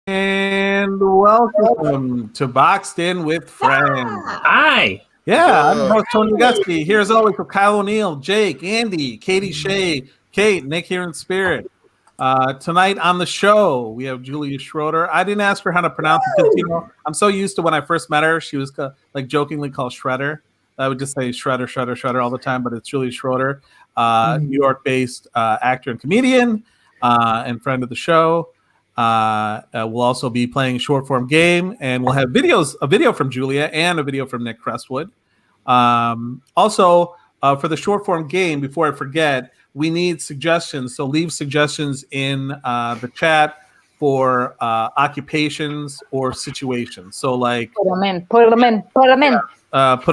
And welcome to Boxed In with Friends. Hi. Yeah, I'm your host, Tony Gusky. Here as always with Kyle O'Neill, Jake, Andy, Katie Shea, Kate, Nick here in spirit. Tonight on the show, we have Julia Schroeder. I didn't ask her how to pronounce it because, I'm so used to when I first met her, she was like jokingly called Shredder. I would just say Shredder, Shredder, Shredder all the time, but it's Julia Schroeder, New York-based actor and comedian and friend of the show. We'll also be playing a short form game, and we'll have a video from Julia and a video from Nick Crestwood. Also, for the short form game, before I forget, we need suggestions. So leave suggestions in the chat for occupations or situations. So like put them in. Put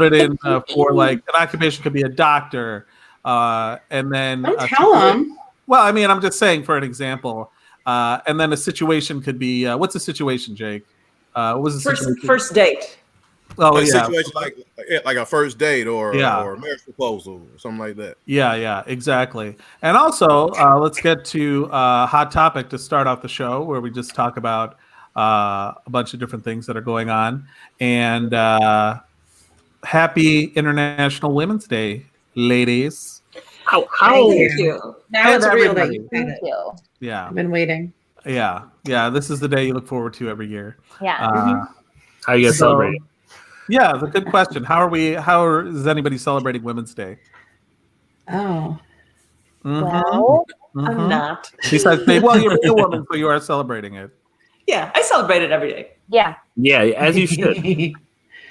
it in for like an occupation could be a doctor, and then don't tell them. Well, I mean, I'm just saying for an example. And then a situation could be what's a situation, Jake? What was the situation? First date. Oh, like yeah. Situation like a first date or a marriage proposal or something like that. Yeah, exactly. And also, let's get to hot topic to start off the show, where we just talk about a bunch of different things that are going on. And happy International Women's Day, ladies. Thank you. Now it's real. Thank you. Yeah, I've been waiting. Yeah. This is the day you look forward to every year. Yeah. How you guys celebrate? Yeah, it's a good question. How is anybody celebrating Women's Day? Oh. Well, I'm not. Besides, well, you're a woman, so you are celebrating it. Yeah, I celebrate it every day. yeah. Yeah, as you should.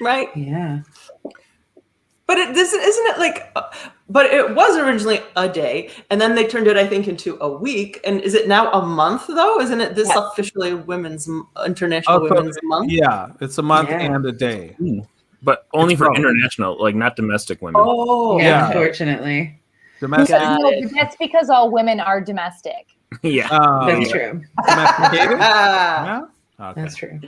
Right? Yeah. But isn't it like? But it was originally a day, and then they turned it, I think, into a week. And is it now a month though? Isn't it this officially International Women's Month? Yeah, it's a month and a day, But only for international, like not domestic women. Oh, yeah. Unfortunately, domestic. That's because all women are domestic. Yeah, that's true. Domesticated? Yeah, okay. That's true.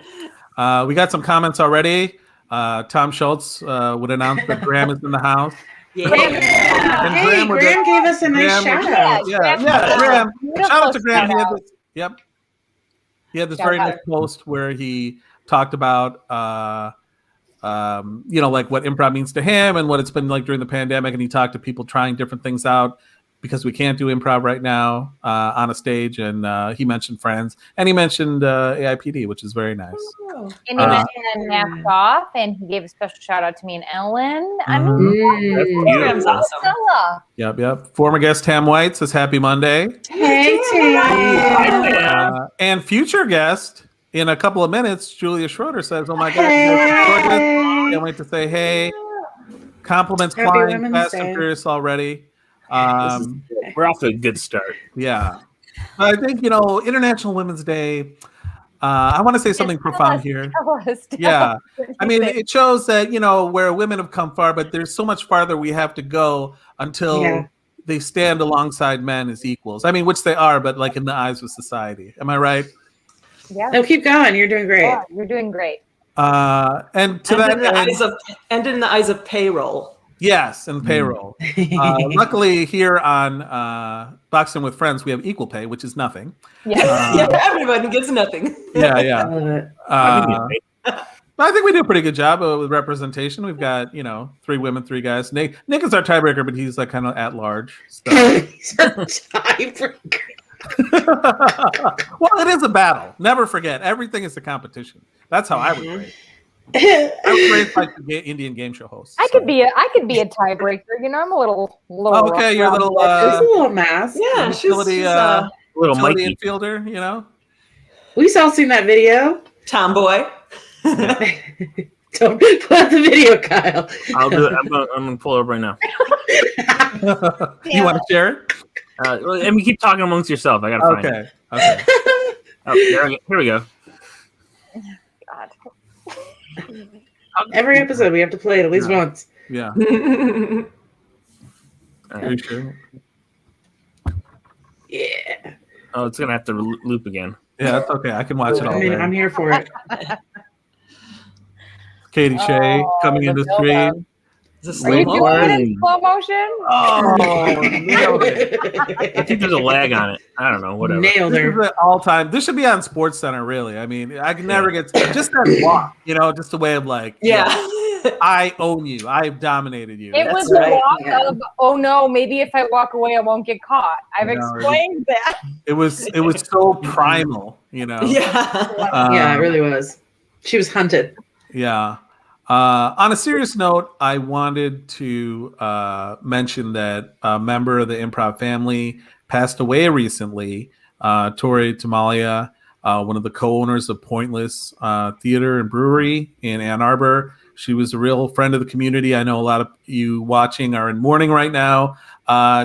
We got some comments already. Tom Schultz would announce that Graham is in the house. Yeah. And Hey, Graham gave us a nice shout out. Yeah, Graham. Shout out to Graham. He had this very nice post where he talked about, like what improv means to him and what it's been like during the pandemic. And he talked to people trying different things out because we can't do improv right now on a stage. And he mentioned Friends, and he mentioned AIPD, which is very nice. And he mentioned Mask Off, and he gave a special shout out to me and Ellen. I mean, Graham's awesome. Yep. Former guest Tam White says Happy Monday. Hey, Tam. And future guest in a couple of minutes, Julia Schroeder says, "Oh my God, Hey. can't wait to say hey." Compliments Happy flying Women's fast Day. and furious already. we're off to a good start. Yeah, I think International Women's Day. I want to say something profound here. Yeah, I mean, it shows that where women have come far, but there's so much farther we have to go until they stand alongside men as equals. I mean, which they are, but like in the eyes of society. Am I right? Yeah. No, keep going. You're doing great. Yeah, you're doing great. And to that end, in the eyes of payroll. Yes, and payroll. Luckily, here on Boxing with Friends, we have equal pay, which is nothing. Yeah, everybody gets nothing. Yeah. I love it. I think we do a pretty good job with representation. We've got 3 women, 3 guys. Nick is our tiebreaker, but he's like kind of at large. So. He's our tiebreaker. Well, it is a battle. Never forget, everything is a competition. That's how I would rate. I was raised like the Indian game show host. I could be a tiebreaker. I'm a little. Okay, you're a little. There's a little mass. Yeah, utility, Little utility Mikey infielder. We've all seen that video. Tomboy. Don't pull out the video, Kyle. I'll do it. I'm gonna pull it up right now. You want to share it? And we keep talking amongst yourself. I gotta find it. Okay. Oh, here we go. God. Every episode, we have to play it at least once. Yeah. Are you sure? Yeah. Oh, it's gonna have to loop again. Yeah, that's okay. I can watch it all day. I'm here for it. Katie Shea coming into the stream. Is this Are you slow doing motion? it in slow motion? Oh, nailed it. I think there's a lag on it. I don't know. Whatever. Nailed This is her. an all-time. This should be on Sports Center, really. I mean, I can never get just that walk. Just a way of like, Yeah. I own you. I've dominated you. It That's was right, a walk yeah. of, oh no, maybe if I walk away, I won't get caught. I've No, explained that. It was so primal. Yeah. Yeah, it really was. She was hunted. Yeah. On a serious note, I wanted to mention that a member of the improv family passed away recently. Tori Tamalia, one of the co-owners of Pointless Theater and Brewery in Ann Arbor. She was a real friend of the community. I know a lot of you watching are in mourning right now.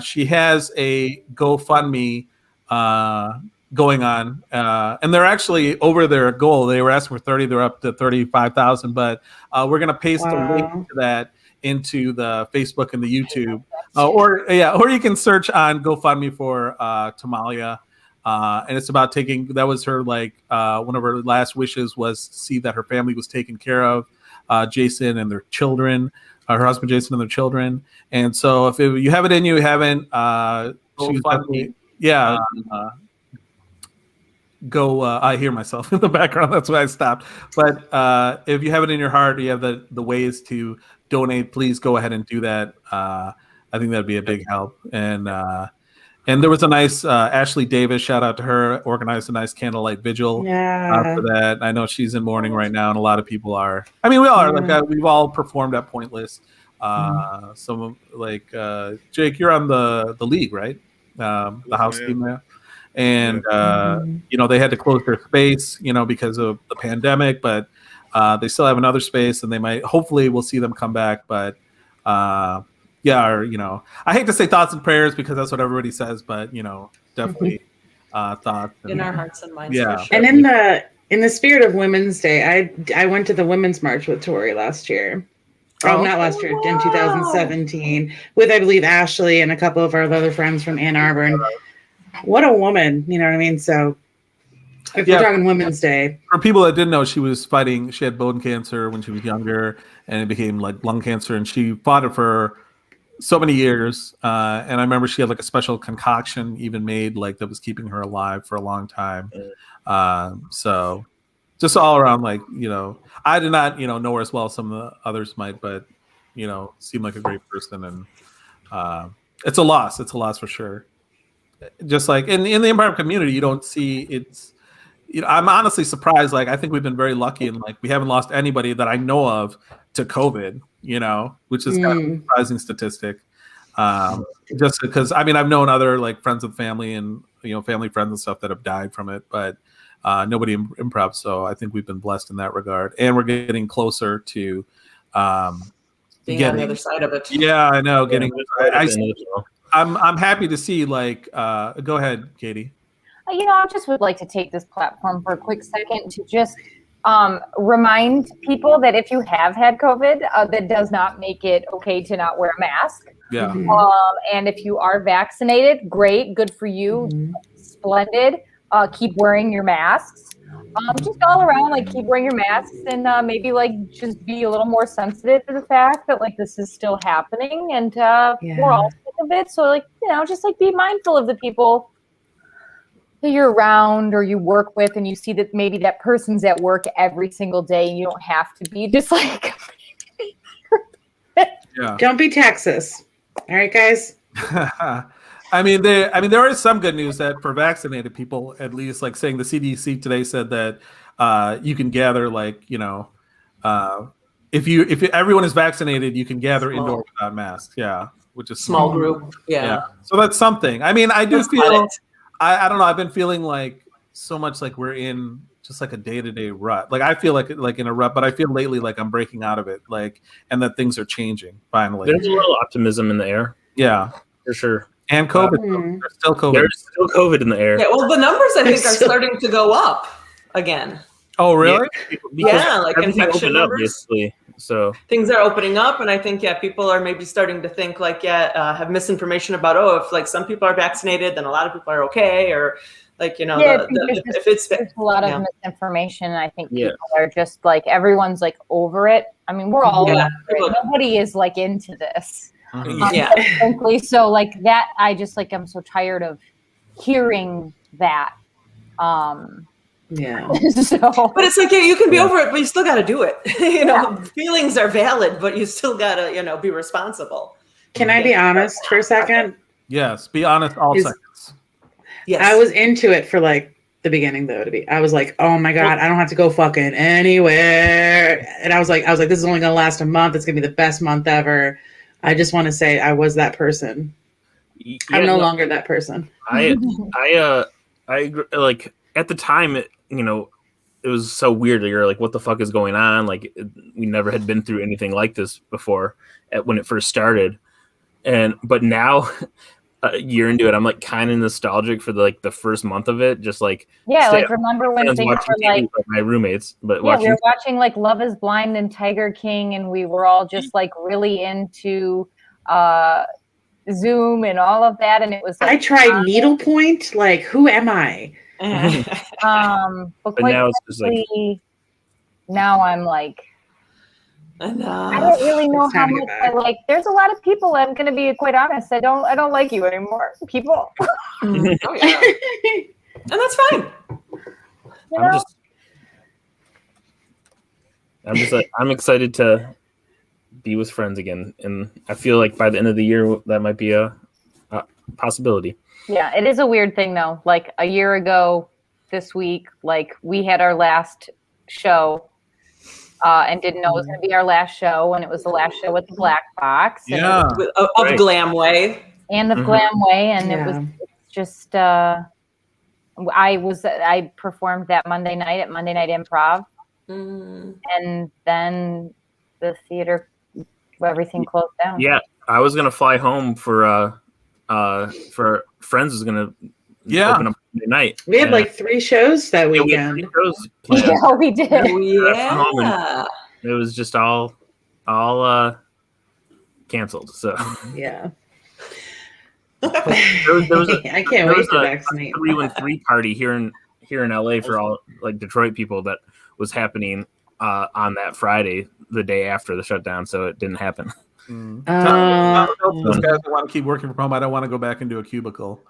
She has a GoFundMe going on, and they're actually over their goal. They were asking for 30, they're up to 35,000, but we're going to paste a link to that into the Facebook and the YouTube, or you can search on GoFundMe for Tamalia. And it's about that was her, one of her last wishes was to see that her family was taken care of, Jason and their children, her husband Jason and their children. And so if you have it in you, haven't, she was definitely, go. I hear myself in the background. That's why I stopped. But if you have it in your heart, you have the ways to donate. Please go ahead and do that. I think that'd be a big help. And there was a nice Ashley Davis, shout out to her, organized a nice candlelight vigil for that. I know she's in mourning right now, and a lot of people are. I mean, we all are. We've all performed at Pointless. Some Jake, you're on the league, right? The house team there. And they had to close their space, because of the pandemic, but they still have another space, and hopefully we'll see them come back. But I hate to say thoughts and prayers because that's what everybody says, but definitely thoughts in our hearts and minds. Yeah. For sure. And in the spirit of Women's Day, I went to the Women's March with Tori last year. Oh, not last year, in 2017, with I believe Ashley and a couple of our other friends from Ann Arbor. And what a woman, you know what I mean? So if we're talking Women's Day. For people that didn't know, she had bone cancer when she was younger, and it became like lung cancer, and she fought it for so many years. And I remember she had like a special concoction even made that was keeping her alive for a long time. So just all around, I did not, know her as well as some of the others might, but, seemed like a great person. And it's a loss. It's a loss for sure. Just like in the improv community, you don't see it's, I'm honestly surprised. I think we've been very lucky and we haven't lost anybody that I know of to COVID, which is kind of a surprising statistic. Just because, I've known other friends of family and, family friends and stuff that have died from it, but nobody in improv. So I think we've been blessed in that regard, and we're getting closer to being on the other side of it. Yeah, I know. I'm happy to see. Go ahead, Katie. I just would like to take this platform for a quick second to just remind people that if you have had COVID, that does not make it okay to not wear a mask. Yeah. And if you are vaccinated, great, good for you, splendid. Keep wearing your masks. Just all around, keep wearing your masks, and maybe just be a little more sensitive to the fact that this is still happening, and we're all sick of it. So just be mindful of the people that you're around or you work with, and you see that maybe that person's at work every single day, and you don't have to be just Don't be Texas. All right, guys. There is some good news that for vaccinated people, at least, saying the CDC today said that you can gather, if everyone is vaccinated, you can gather indoors without masks. Yeah, which is small group. Yeah. So that's something. I do feel. I don't know. I've been feeling so much we're in just a day-to-day rut. I feel like in a rut, but I feel lately I'm breaking out of it. And that things are changing finally. There's a little optimism in the air. Yeah, for sure. And COVID. There's still COVID. There's still COVID in the air. Yeah, well, the numbers I think are starting to go up again. Oh, really? Yeah, like everything infection opened up numbers. basically. So Things are opening up, and I think people are maybe starting to think like have misinformation about if like some people are vaccinated, then a lot of people are okay, or like I think there's a lot of yeah. misinformation. I think people are just like everyone's like over it. I mean, we're all over it. Nobody is like into this. Frankly, so like that, I just like I'm so tired of hearing that. Yeah. But it's like you can be over it, but you still got to do it. Feelings are valid, but you still got to be responsible. Can I be honest for a second? Yes, be honest all seconds. Yes. I was into it for like the beginning though. I was like, oh my God, I don't have to go fucking anywhere. And I was like, this is only gonna last a month. It's gonna be the best month ever. I just want to say I was that person. I'm no longer that person. I agree. Like at the time, it was so weird. You're like, what the fuck is going on? Like we never had been through anything like this before when it first started. But now a year into it, I'm like kind of nostalgic for the first month of it. Just like remember when things were like my roommates, but we were watching like Love Is Blind and Tiger King, and we were all just like really into Zoom and all of that, and it was like I tried needlepoint. Like, who am I? But quite now it's just like now I'm like I don't really know how much I like. There's a lot of people. I'm going to be quite honest. I don't like you anymore, people. Oh yeah, and that's fine. I'm excited to be with friends again, and I feel like by the end of the year that might be a possibility. Yeah, it is a weird thing though. Like a year ago this week, like we had our last show. And didn't know it was going to be our last show, and it was the last show with the Black Box. Of Glamway. And of Glamway, and it was just I performed that Monday night at Monday Night Improv, and then the theater, everything closed down. Yeah, I was gonna fly home for Friends was gonna open up Monday night. We had like 3 shows that weekend. Yeah, we did. Yeah. It was just all canceled. So yeah. there was I can't wait to vaccinate. 313 party here in LA for all like Detroit people that was happening on that Friday, the day after the shutdown. So it didn't happen. Those guys that want to keep working from home. I don't want to go back into a cubicle.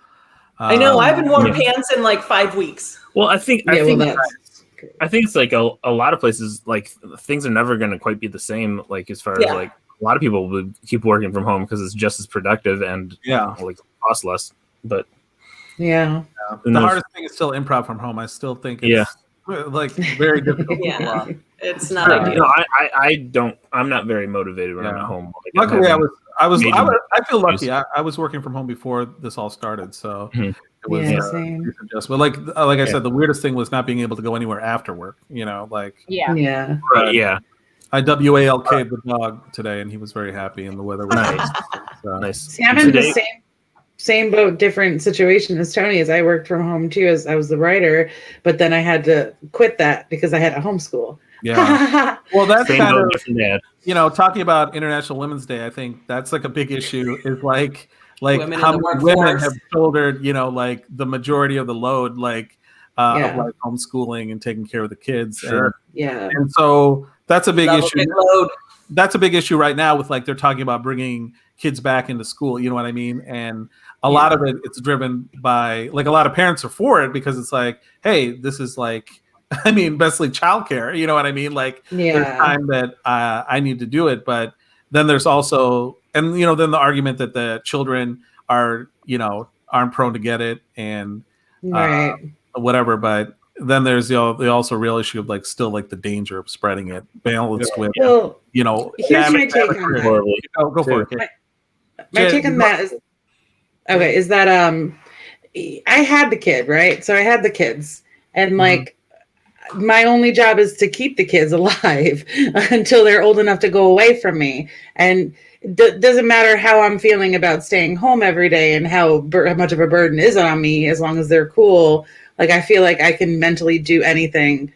I know. I haven't worn pants in like 5 weeks. Well, I think it's like a lot of places, like things are never going to quite be the same. Like as far as like a lot of people would keep working from home because it's just as productive and like cost less. But the hardest thing is still improv from home. I still think it's like very difficult. It's not ideal. I'm not very motivated when I'm at home. Like, luckily, I feel lucky. I was working from home before this all started, so it was but like I said, the weirdest thing was not being able to go anywhere after work. I WALK'd the dog today, and he was very happy, and the weather was nice. Nice. See, I'm in the same boat, different situation as Tony. As I worked from home too, as I was the writer, but then I had to quit that because I had a homeschool. Yeah. Well, that's kind of talking about International Women's Day. I think that's like a big issue. Is like how many women have shouldered like the majority of the load, of like homeschooling and taking care of the kids. Sure. And so that's a big issue. That's a big issue right now with like they're talking about bringing kids back into school. You know what I mean? And a lot of it's driven by like a lot of parents are for it because it's like, hey, this is like. I mean, basically childcare, you know what I mean? Like there's time that I need to do it, but then there's also, and then the argument that the children are, aren't prone to get it and whatever. But then there's the also real issue of like still like the danger of spreading it balanced with, here's my take on that. Go for it. My take on that is that I had the kid, right? So I had the kids and like. My only job is to keep the kids alive until they're old enough to go away from me. And doesn't matter how I'm feeling about staying home every day and how much of a burden is on me, as long as they're cool. Like, I feel like I can mentally do anything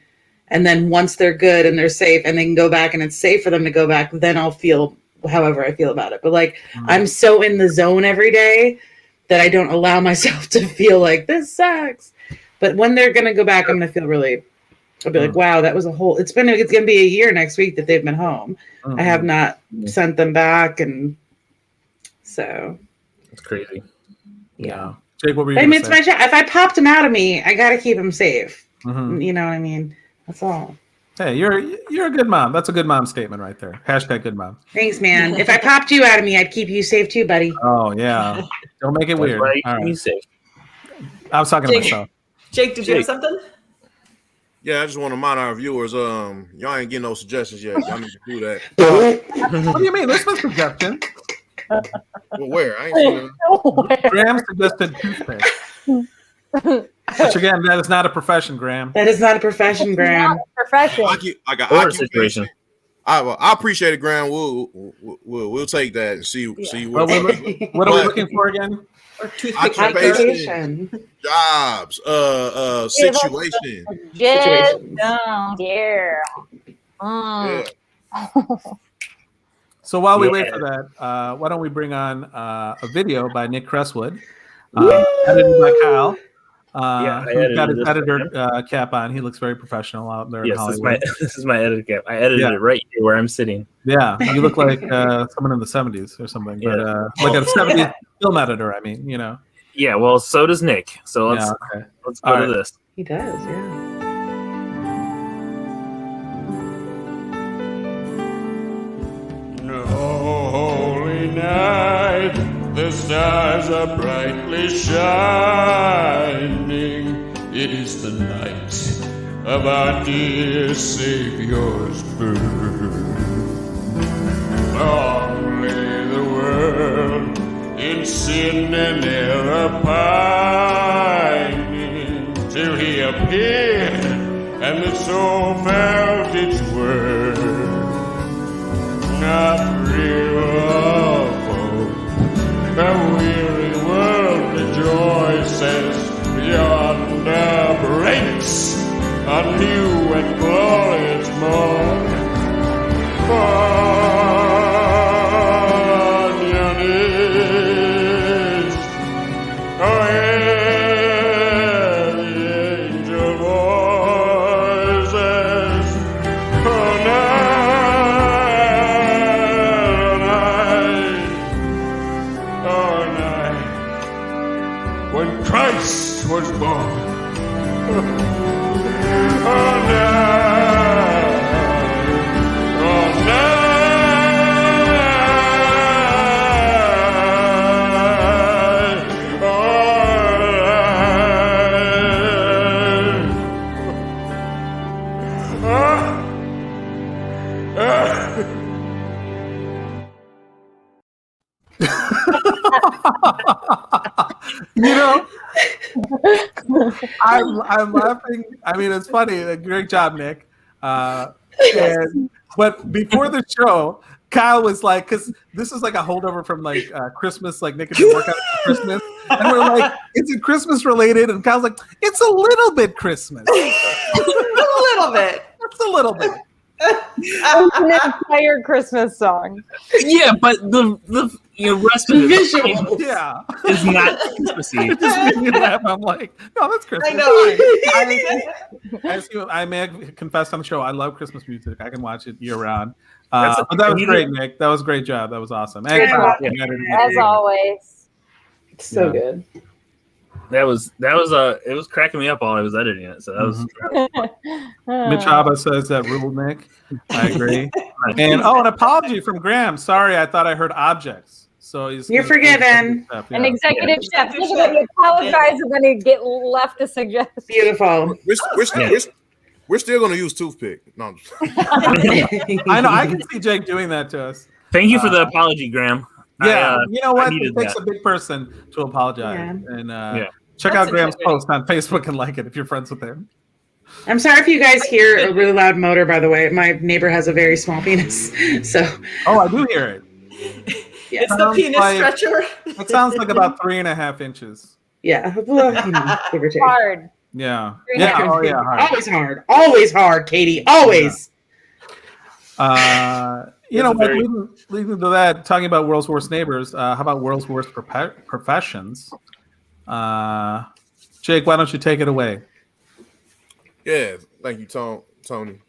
And then once they're good and they're safe and they can go back and it's safe for them to go back, then I'll feel however I feel about it. But like, I'm so in the zone every day that I don't allow myself to feel like this sucks. But when they're going to go back, I'm going to feel really, I'll be like, wow, that was it's going to be a year next week that they've been home. I have not sent them back. And so. It's crazy. Yeah. Jake, what were you I mean, it's say? my job. If I popped them out of me, I got to keep them safe. Mm-hmm. You know what I mean? That's all. Hey, you're a good mom. That's a good mom statement right there. Hashtag good mom. Thanks, man. If I popped you out of me, I'd keep you safe too, buddy. Oh, yeah. Don't make it weird. Right. All right. Safe. I was talking to myself. Jake, did you have something? Yeah, I just want to remind our viewers, y'all ain't getting no suggestions yet. Y'all need to do that. What do you mean? This was suggestion. Well, where? I ain't seen it. Graham suggested toothpick. Which again, that is not a profession, Graham. That is not a profession, Graham. Profession. I got Or a situation. I appreciate it, Graham. We'll take that and see What are we looking for again? Or toothpick occupation, jobs, situation. Just down here. Yeah. So while we wait for that, why don't we bring on a video by Nick Cresswood, edited by Kyle. Who's got his editor cap on. He looks very professional out there in Hollywood. This is my editor cap. I edited it right here where I'm sitting. Yeah, you look like someone in the 70s or something, but like a 70s film editor, I mean, you know. Yeah, well, so does Nick. So let's go to this. He does, yeah. Holy night, the stars are brightly shining. It is the night of our dear Savior's birth. Long lay the world in sin and error pining, till he appeared and the soul felt its worth. Not real of hope, the weary world rejoices yonder breaks a new and glorious morn. On your knees, hear the angel voices. When Christ was born. You know, I'm laughing. I mean, it's funny. Great job, Nick. But before the show, Kyle was like, because this is like a holdover from like Christmas, like Nick and the workout for Christmas, and we're like, is it Christmas related? And Kyle's like, it's a little bit Christmas. A little bit. It's a little bit. An entire Christmas song. Yeah, but the rest of the visual is not Christmassy. It just made me laugh. I'm like, no, that's Christmas. I know. I may have confessed on the show, I love Christmas music. I can watch it year round. But that was great, Nick. That was a great job. That was awesome. As always. It's so good. It was cracking me up while I was editing it. So that was Mitch Haba says that ruled, Nick. I agree. And an apology from Graham. Sorry, I thought I heard objects. So you're forgiven. An executive chef. Look at that. He apologized and then he get left to suggest. Beautiful. We're still going to use toothpick. No, I know. I can see Jake doing that to us. Thank you for the apology, Graham. Yeah, you know what? It takes a big person to apologize. Yeah. And check out Graham's post on Facebook and like it if you're friends with him. I'm sorry if you guys hear a really loud motor, by the way. My neighbor has a very small penis. So. Oh, I do hear it. It's the penis stretcher. It sounds like about 3.5 inches. Yeah. Well, Hard. Yeah. Very Yeah. hard. Oh, yeah. Hard. Always hard, Katie. Always. You It's know a what? very- Leading to that, talking about world's worst neighbors. How about world's worst professions? Jake, why don't you take it away? Yeah, thank you, Tony.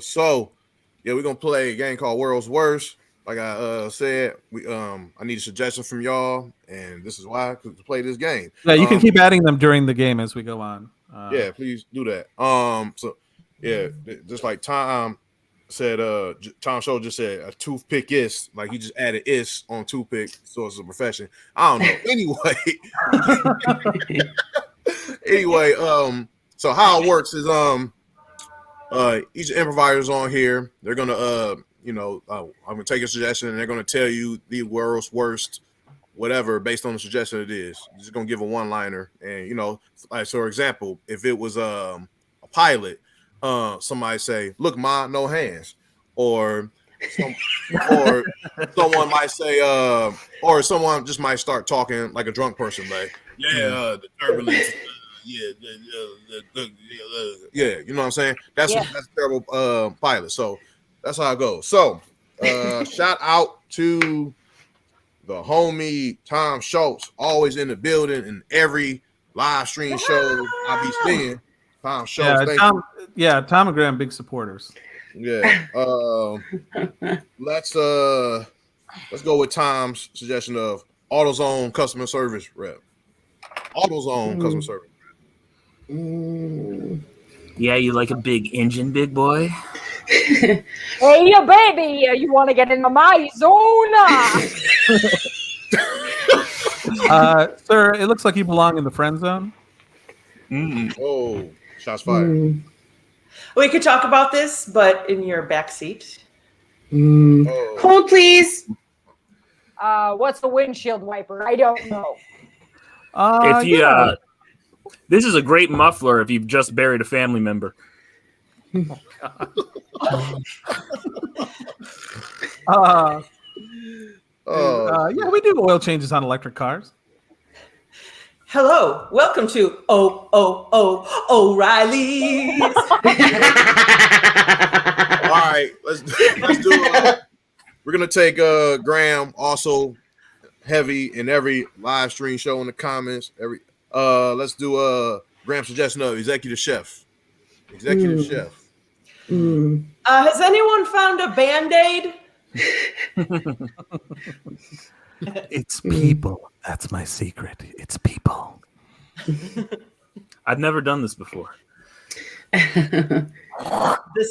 So yeah, we're gonna play a game called World's Worst. Like I said, I need a suggestion from y'all, and this is why to play this game. Yeah, you can keep adding them during the game as we go on. Yeah, please do that. So yeah, just like Tom said, Tom Show just said a toothpick is like he just added is on toothpick, so it's a profession. I don't know. Anyway, so how it works is each improviser's on here. They're gonna I'm gonna take a suggestion and they're gonna tell you the world's worst whatever based on the suggestion it is. You're just gonna give a one-liner, and like for example, if it was a pilot, somebody say, "Look, Ma, no hands," or someone might say, or someone just might start talking like a drunk person, like, "Yeah, the turbulence." Yeah, you know what I'm saying? That's a terrible pilot. So that's how it goes. So shout out to the homie Tom Schultz, always in the building in every live stream show I be seeing. Tom Schultz, Tom and Graham, big supporters. Yeah. Let's go with Tom's suggestion of AutoZone customer service rep. AutoZone customer service. Yeah, you like a big engine, big boy? Hey, you baby, you want to get into my zone? Sir, it looks like you belong in the friend zone. Oh, shots fired. We could talk about this, but in your back seat. Hold, please. What's a windshield wiper? I don't know. If you, this is a great muffler if you've just buried a family member. Yeah, we do oil changes on electric cars. Hello, welcome to O'Reilly's. All right, let's do it. We're gonna take Graham, also heavy in every live stream show in the comments. Let's do Graham's suggestion of executive chef. Executive chef. Has anyone found a Band-Aid? It's people. That's my secret. It's people. I've never done this before. The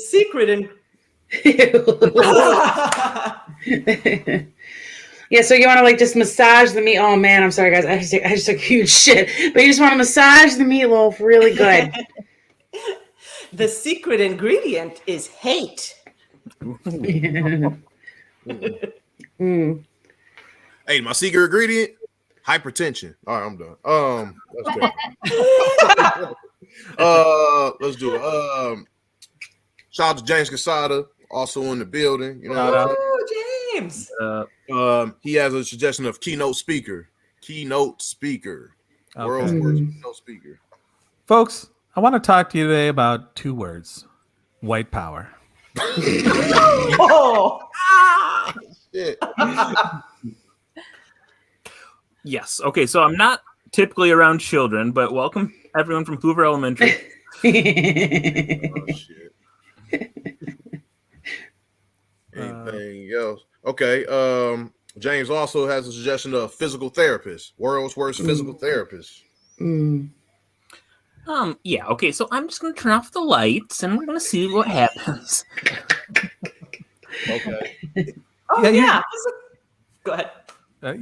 secret in Yeah, so you want to like just massage the meat. Oh man, I'm sorry guys, I just took huge shit. But you just want to massage the meatloaf really good. The secret ingredient is hate. Hey, my secret ingredient: hypertension. All right, I'm done. Let's do it. Shout out to James Casada, also in the building. You know, James. he has a suggestion of keynote speaker. World's worst keynote speaker. Folks, I want to talk to you today about two words: white power. Oh. Shit. Yes. Okay, so I'm not typically around children, but welcome everyone from Hoover Elementary. Oh, shit. Anything else? Okay. James also has a suggestion of physical therapist. World's worst physical therapist. Yeah, okay, so I'm just gonna turn off the lights and we're gonna see what happens. Okay. Oh Yeah, yeah. Go ahead.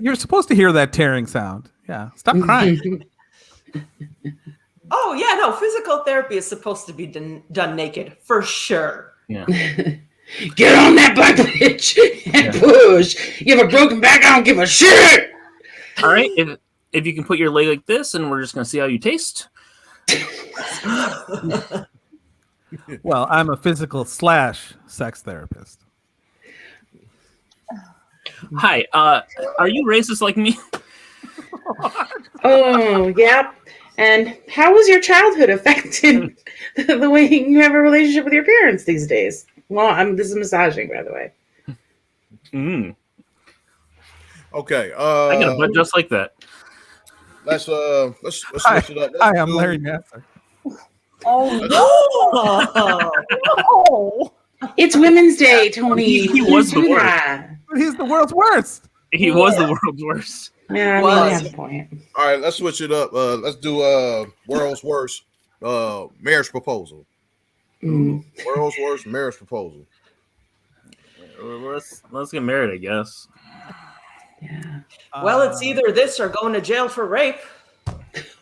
You're supposed to hear that tearing sound. Yeah, stop crying. Oh yeah, no. Physical therapy is supposed to be done naked for sure. Yeah. Get on that bike, bitch, and push. You have a broken back, I don't give a shit. All right, if you can put your leg like this, and we're just gonna see how you taste. Well, I'm a physical / sex therapist. Hi, are you racist like me? Oh, yeah. And how was your childhood affected the way you have a relationship with your parents these days? Well, this is massaging, by the way. Okay. I got a butt just like that. Let's switch it up. Hi, I'm Larry Nasser. Oh no! It's Women's Day, Tony. He was the Do worst. that. He's the world's worst. He was the world's worst. Yeah, I mean, Was. you have a point. All right, let's switch it up. Let's do world's worst marriage proposal. World's worst marriage proposal. Let's get married, I guess. Yeah. Well, it's either this or going to jail for rape.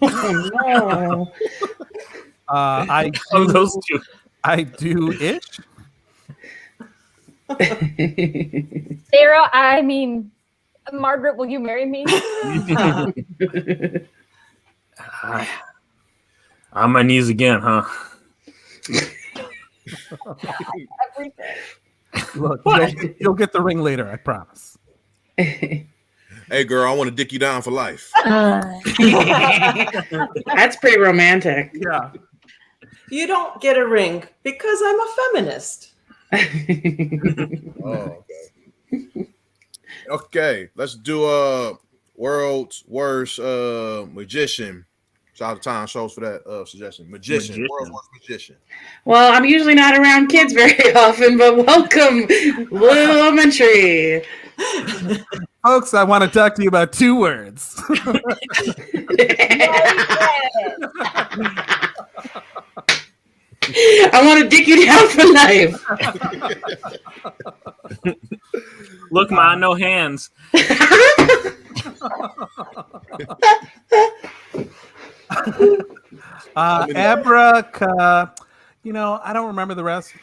Oh, no. I Of do, those two. I do ish. Sarah, I mean, Margaret, will you marry me? On my knees again, huh? Everything. Look, you'll get the ring later, I promise. Hey, girl, I want to dick you down for life. That's pretty romantic. Yeah. You don't get a ring because I'm a feminist. Oh, okay. Okay, let's do world's worst magician. Shout out to Time Shows for that suggestion. Magician. World's worst magician. Well, I'm usually not around kids very often, but welcome, Little Elementary. Folks, I want to talk to you about two words. I want to dick you down for life. Look, Ma, no hands. Abraca. I don't remember the rest.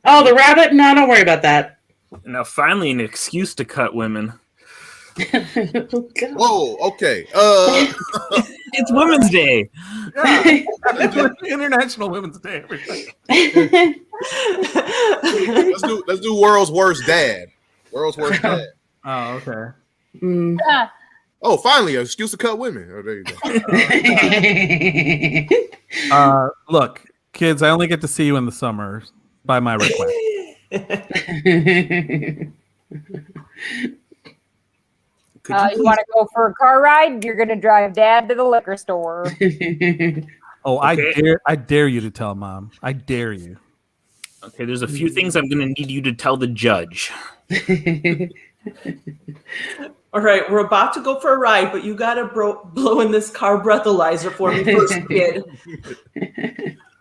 Oh, the rabbit? No, don't worry about that. Now, finally, an excuse to cut women. Whoa, okay. It's Women's Day. Yeah. International Women's Day. Everybody. let's do world's worst dad. World's worst dad. Oh, okay. Oh, finally, an excuse to cut women. Oh, there you go. Look, kids, I only get to see you in the summer by my request. You want to go for a car ride? You're going to drive Dad to the liquor store. Oh, Okay. I dare you to tell Mom. I dare you. Okay, there's a few things I'm going to need you to tell the judge. All right, we're about to go for a ride, but you got to blow in this car breathalyzer for me first, kid.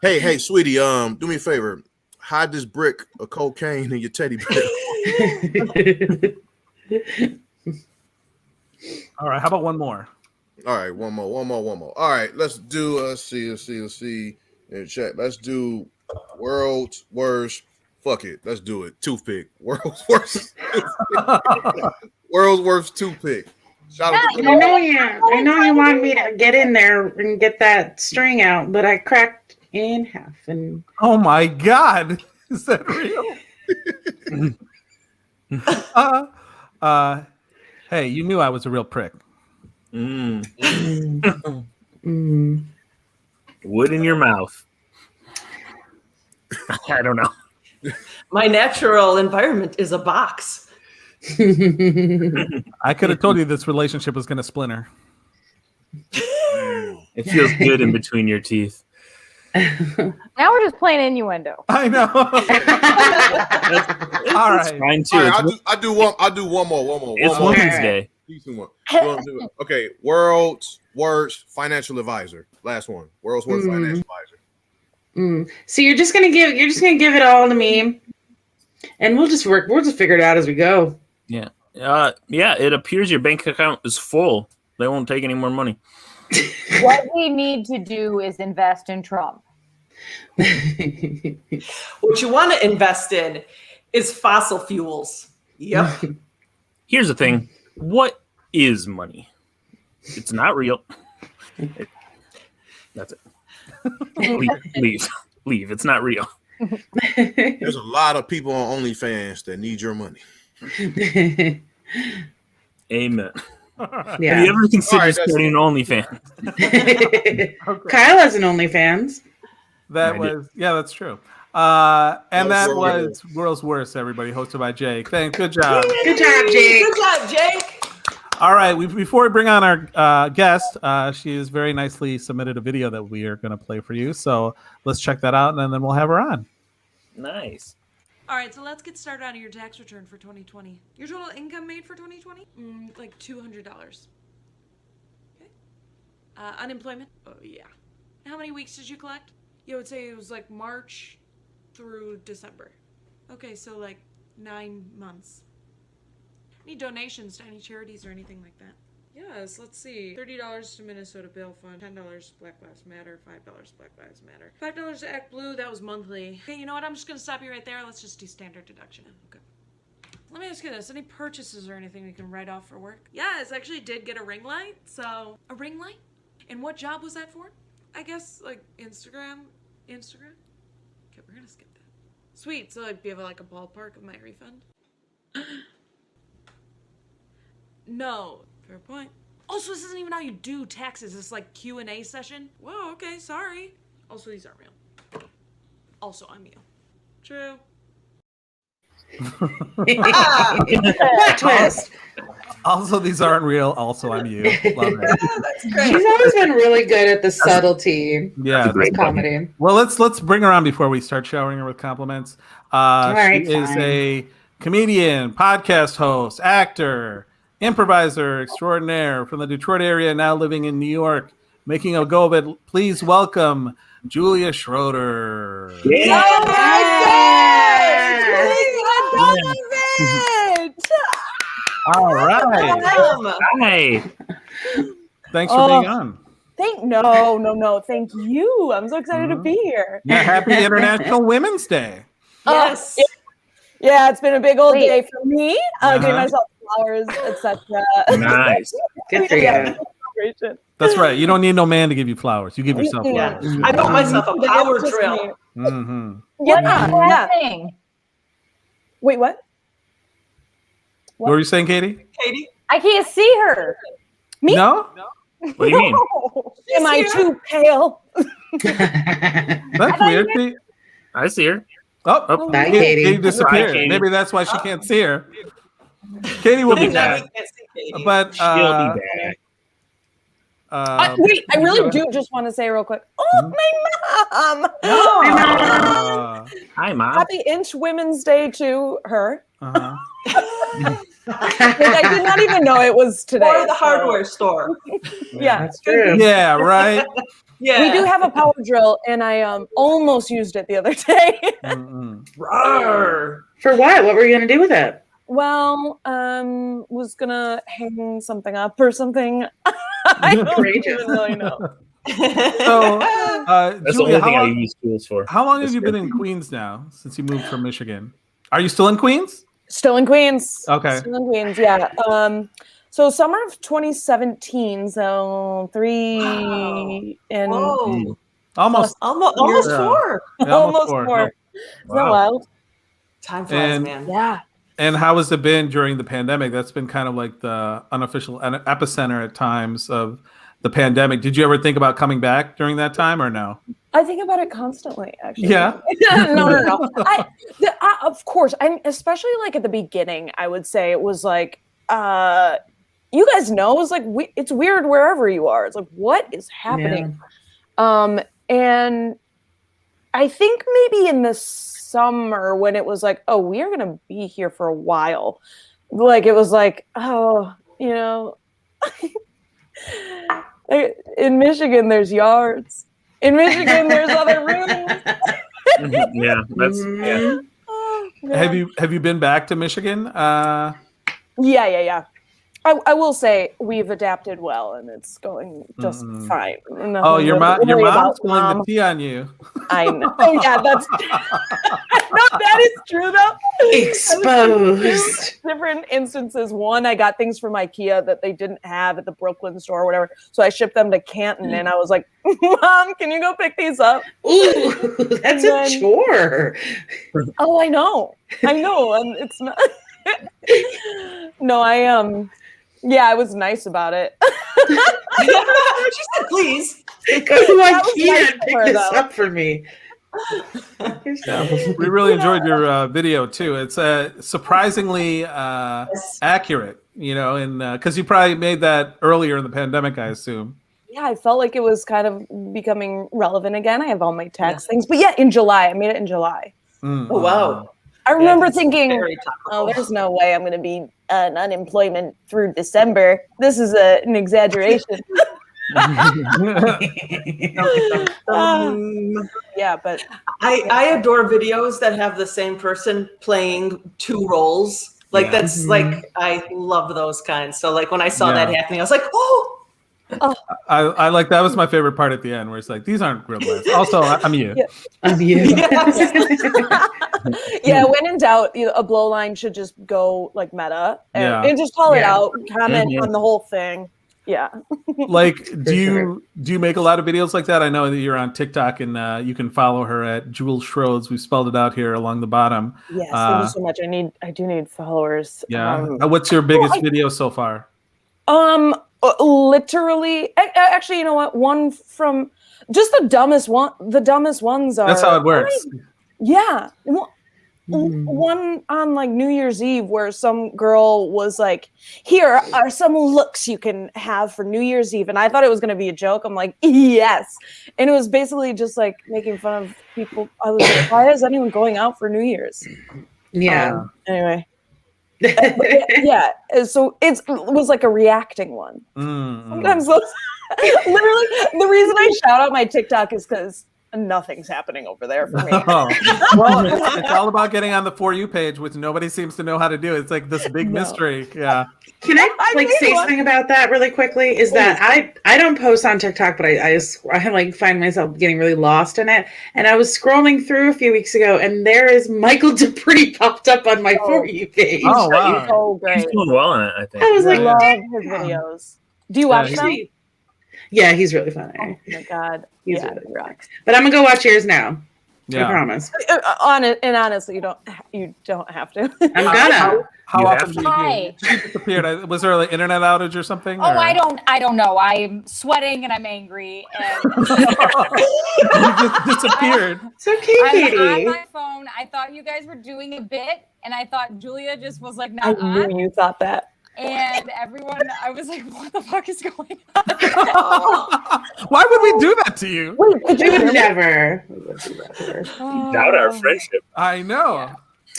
Hey, sweetie, do me a favor. Hide this brick of cocaine in your teddy bear. All right, how about one more? All right, one more. All right, let's do. Let's see. In chat, let's do world's worst. Fuck it, let's do it. Toothpick. World's worst. World's worst toothpick. Shout out to I know you want me to get in there and get that string out, but I cracked in half. And Oh my God, is that real? Hey, you knew I was a real prick. Wood in your mouth. I don't know. My natural environment is a box. I could have told you this relationship was going to splinter. It feels good in between your teeth. Now we're just playing innuendo. I know. All right. Mine too. All right, I do one more. It's Women's Day. Decent one. Okay, world's worst financial advisor. Last one. World's worst financial advisor. So you're just gonna give it all to me, and we'll just figure it out as we go. Yeah. It appears your bank account is full. They won't take any more money. What we need to do is invest in Trump. What you want to invest in is fossil fuels. Yep. Here's the thing. What is money? It's not real. That's it. Leave. It's not real. There's a lot of people on OnlyFans that need your money. Amen. Yeah. Have you ever considered All right, that's- starting an OnlyFans? Kyle has an OnlyFans. That I did. was that's true. And that was World's Worst, everybody, hosted by Jake. Thanks, good job. Good job, Jake. Good job, Jake. All right, before we bring on our guest, she has very nicely submitted a video that we are going to play for you. So let's check that out, and then we'll have her on. Nice. All right, so let's get started on your tax return for 2020. Your total income made for 2020? Like $200. Okay. Unemployment? Oh, yeah. How many weeks did you collect? You would say it was like March through December. Okay, so like 9 months. Any donations to any charities or anything like that? Yes, let's see. $30 to Minnesota Bail Fund, $10 Black Lives Matter, $5 Black Lives Matter, $5 to Act Blue, that was monthly. Okay, you know what? I'm just gonna stop you right there. Let's just do standard deduction. Okay. Let me ask you this. Any purchases or anything we can write off for work? Yes, I actually did get a ring light. So, a ring light? And what job was that for? I guess, like, Instagram? Okay, we're gonna skip that. Sweet, so like, do you have like a ballpark of my refund? No. Fair point. Also, this isn't even how you do taxes. It's like Q&A session. Whoa, okay, sorry. Also, these aren't real. Also, I'm you. True. What twist? Also, these aren't real. Also, I'm you. Love it. That's great. She's always been really good at the subtlety Yeah. Great of comedy. Well, let's bring her on before we start showering her with compliments. right, She is fine. a comedian, podcast host, actor, improviser extraordinaire from the Detroit area, now living in New York, making a go of it. Please welcome Julia Schroeder. Yeah. All right. Hi. Thanks for being on. No. Thank you. I'm so excited to be here. Yeah, happy International Women's Day. Yes. Yeah, it's been a big old Wait. day for me. Uh-huh. Giving myself flowers, etc. Nice. Good for Yeah. you. Celebration. That's right. You don't need no man to give you flowers. You give yourself Yeah. flowers. I bought myself a It's power just drill. me. Mm-hmm. What's Yeah. happening? Wait, what? What were you saying, Katie? Katie? I can't see her. Me? No? What do you mean? Am I too pale? That's weird. I see her. Oh, Bye, Katie. Katie disappeared. Bye, Katie. Maybe that's why she can't see her. Katie will be Now we back. can't see Katie. But She'll be back. Wait, I really do just want to say real quick. Oh, my mom! Hi, Mom. Happy Inch Women's Day to her. uh-huh. I did not even know it was today. Or the so- hardware store. Yeah. That's true. Yeah, right. Yeah. We do have a power drill, and I almost used it the other day. Mm-mm. Roar. For what? What were you going to do with it? Well, was gonna hang something up or something. I don't Courageous. even really know. So, That's the Julia, only thing I use tools for. how long have you been in Queens now since you moved from Michigan? Are you still in Queens? Still in Queens. Okay. Still in Queens, yeah. So summer of 2017, so three and Whoa. Almost. Almost Yeah. four. Yeah, almost four. four. Isn't that Wow. wild? Time flies, And- man. Yeah. And how has it been during the pandemic? That's been kind of like the unofficial epicenter at times of the pandemic. Did you ever think about coming back during that time or no? I think about it constantly, actually. Yeah. no. Of course. I'm especially like at the beginning, I would say it was like, you guys know, it's like, it's weird wherever you are. It's like, what is happening? And I think maybe in the summer when it was like, oh, we are going to be here for a while. Like, it was like, oh, you know, in Michigan, there's yards. In Michigan, there's other rooms. Yeah, that's yeah. Oh, man. Have you been back to Michigan? Yeah. I will say we've adapted well, and it's going just fine. Nothing Oh, your to your worry mom's about, spilling Mom. the tea on you. I know. Oh, yeah, that's no, that is true though. Exposed. Different instances. One, I got things from IKEA that they didn't have at the Brooklyn store or whatever, so I shipped them to Canton, and I was like, "Mom, can you go pick these up?" Ooh, that's a Then- chore. Oh, I know, and it's not. No, Yeah, I was nice about it. She said, please. Why was can't nice pick for her, this though. up for me? We really enjoyed your video too. It's surprisingly accurate, and because you probably made that earlier in the pandemic, I assume. Yeah, I felt like it was kind of becoming relevant again. I have all my tax things, but yeah, in July, I made it in July. Mm. Oh, wow. I remember it's thinking, very topical. oh, there's no way I'm going to be an unemployment through December. This is an exaggeration. Yeah, but I adore videos that have the same person playing two roles. Like that's like I love those kinds. So like when I saw that happening, I was like, oh. I like that was my favorite part at the end where it's like these aren't real lives. Also, I'm you. Yeah. I'm you. Yeah, when in doubt, a blow line should just go like meta and just call it out, comment on the whole thing. Yeah. Like, do you make a lot of videos like that? I know that you're on TikTok and you can follow her at Jewel Schrodes. We've spelled it out here along the bottom. Yes, thank you so much. I do need followers. Yeah. What's your biggest video so far? Literally, actually, you know what? One from just the dumbest one. The dumbest ones are. That's how it works. Yeah. One on like New Year's Eve where some girl was like, here are some looks you can have for New Year's Eve. And I thought it was going to be a joke. I'm like, yes. And it was basically just like making fun of people. I was like, why is anyone going out for New Year's? Yeah. Anyway. Yeah. So it was like a reacting one. Sometimes those, literally, the reason I shout out my TikTok is because nothing's happening over there for me. Well, it's all about getting on the For You page, which nobody seems to know how to do. It's like this big mystery. Yeah. Can I say something about that really quickly? Is that I don't post on TikTok, but I like find myself getting really lost in it. And I was scrolling through a few weeks ago, and there is Michael Dupree popped up on my For You page. Oh wow. So great. He's doing well in it, I think. I was like, I love his videos. Do you watch them? Yeah, he's really funny. Oh my god, he's really rocks. But I'm gonna go watch yours now. Yeah. I promise. Honestly, you don't have to. I'm gonna. How often do you Hi. do? She disappeared. Was there like internet outage or something? Oh, I don't know. I'm sweating and I'm angry and You just disappeared. It's okay, I'm Katie. on my phone. I thought you guys were doing a bit, and I thought Julia just was like I not on. knew you thought that. And everyone, I was like, what the fuck is going on? Why would we do that to you? Wait, could We you would hear me? never. Doubt our friendship. I know.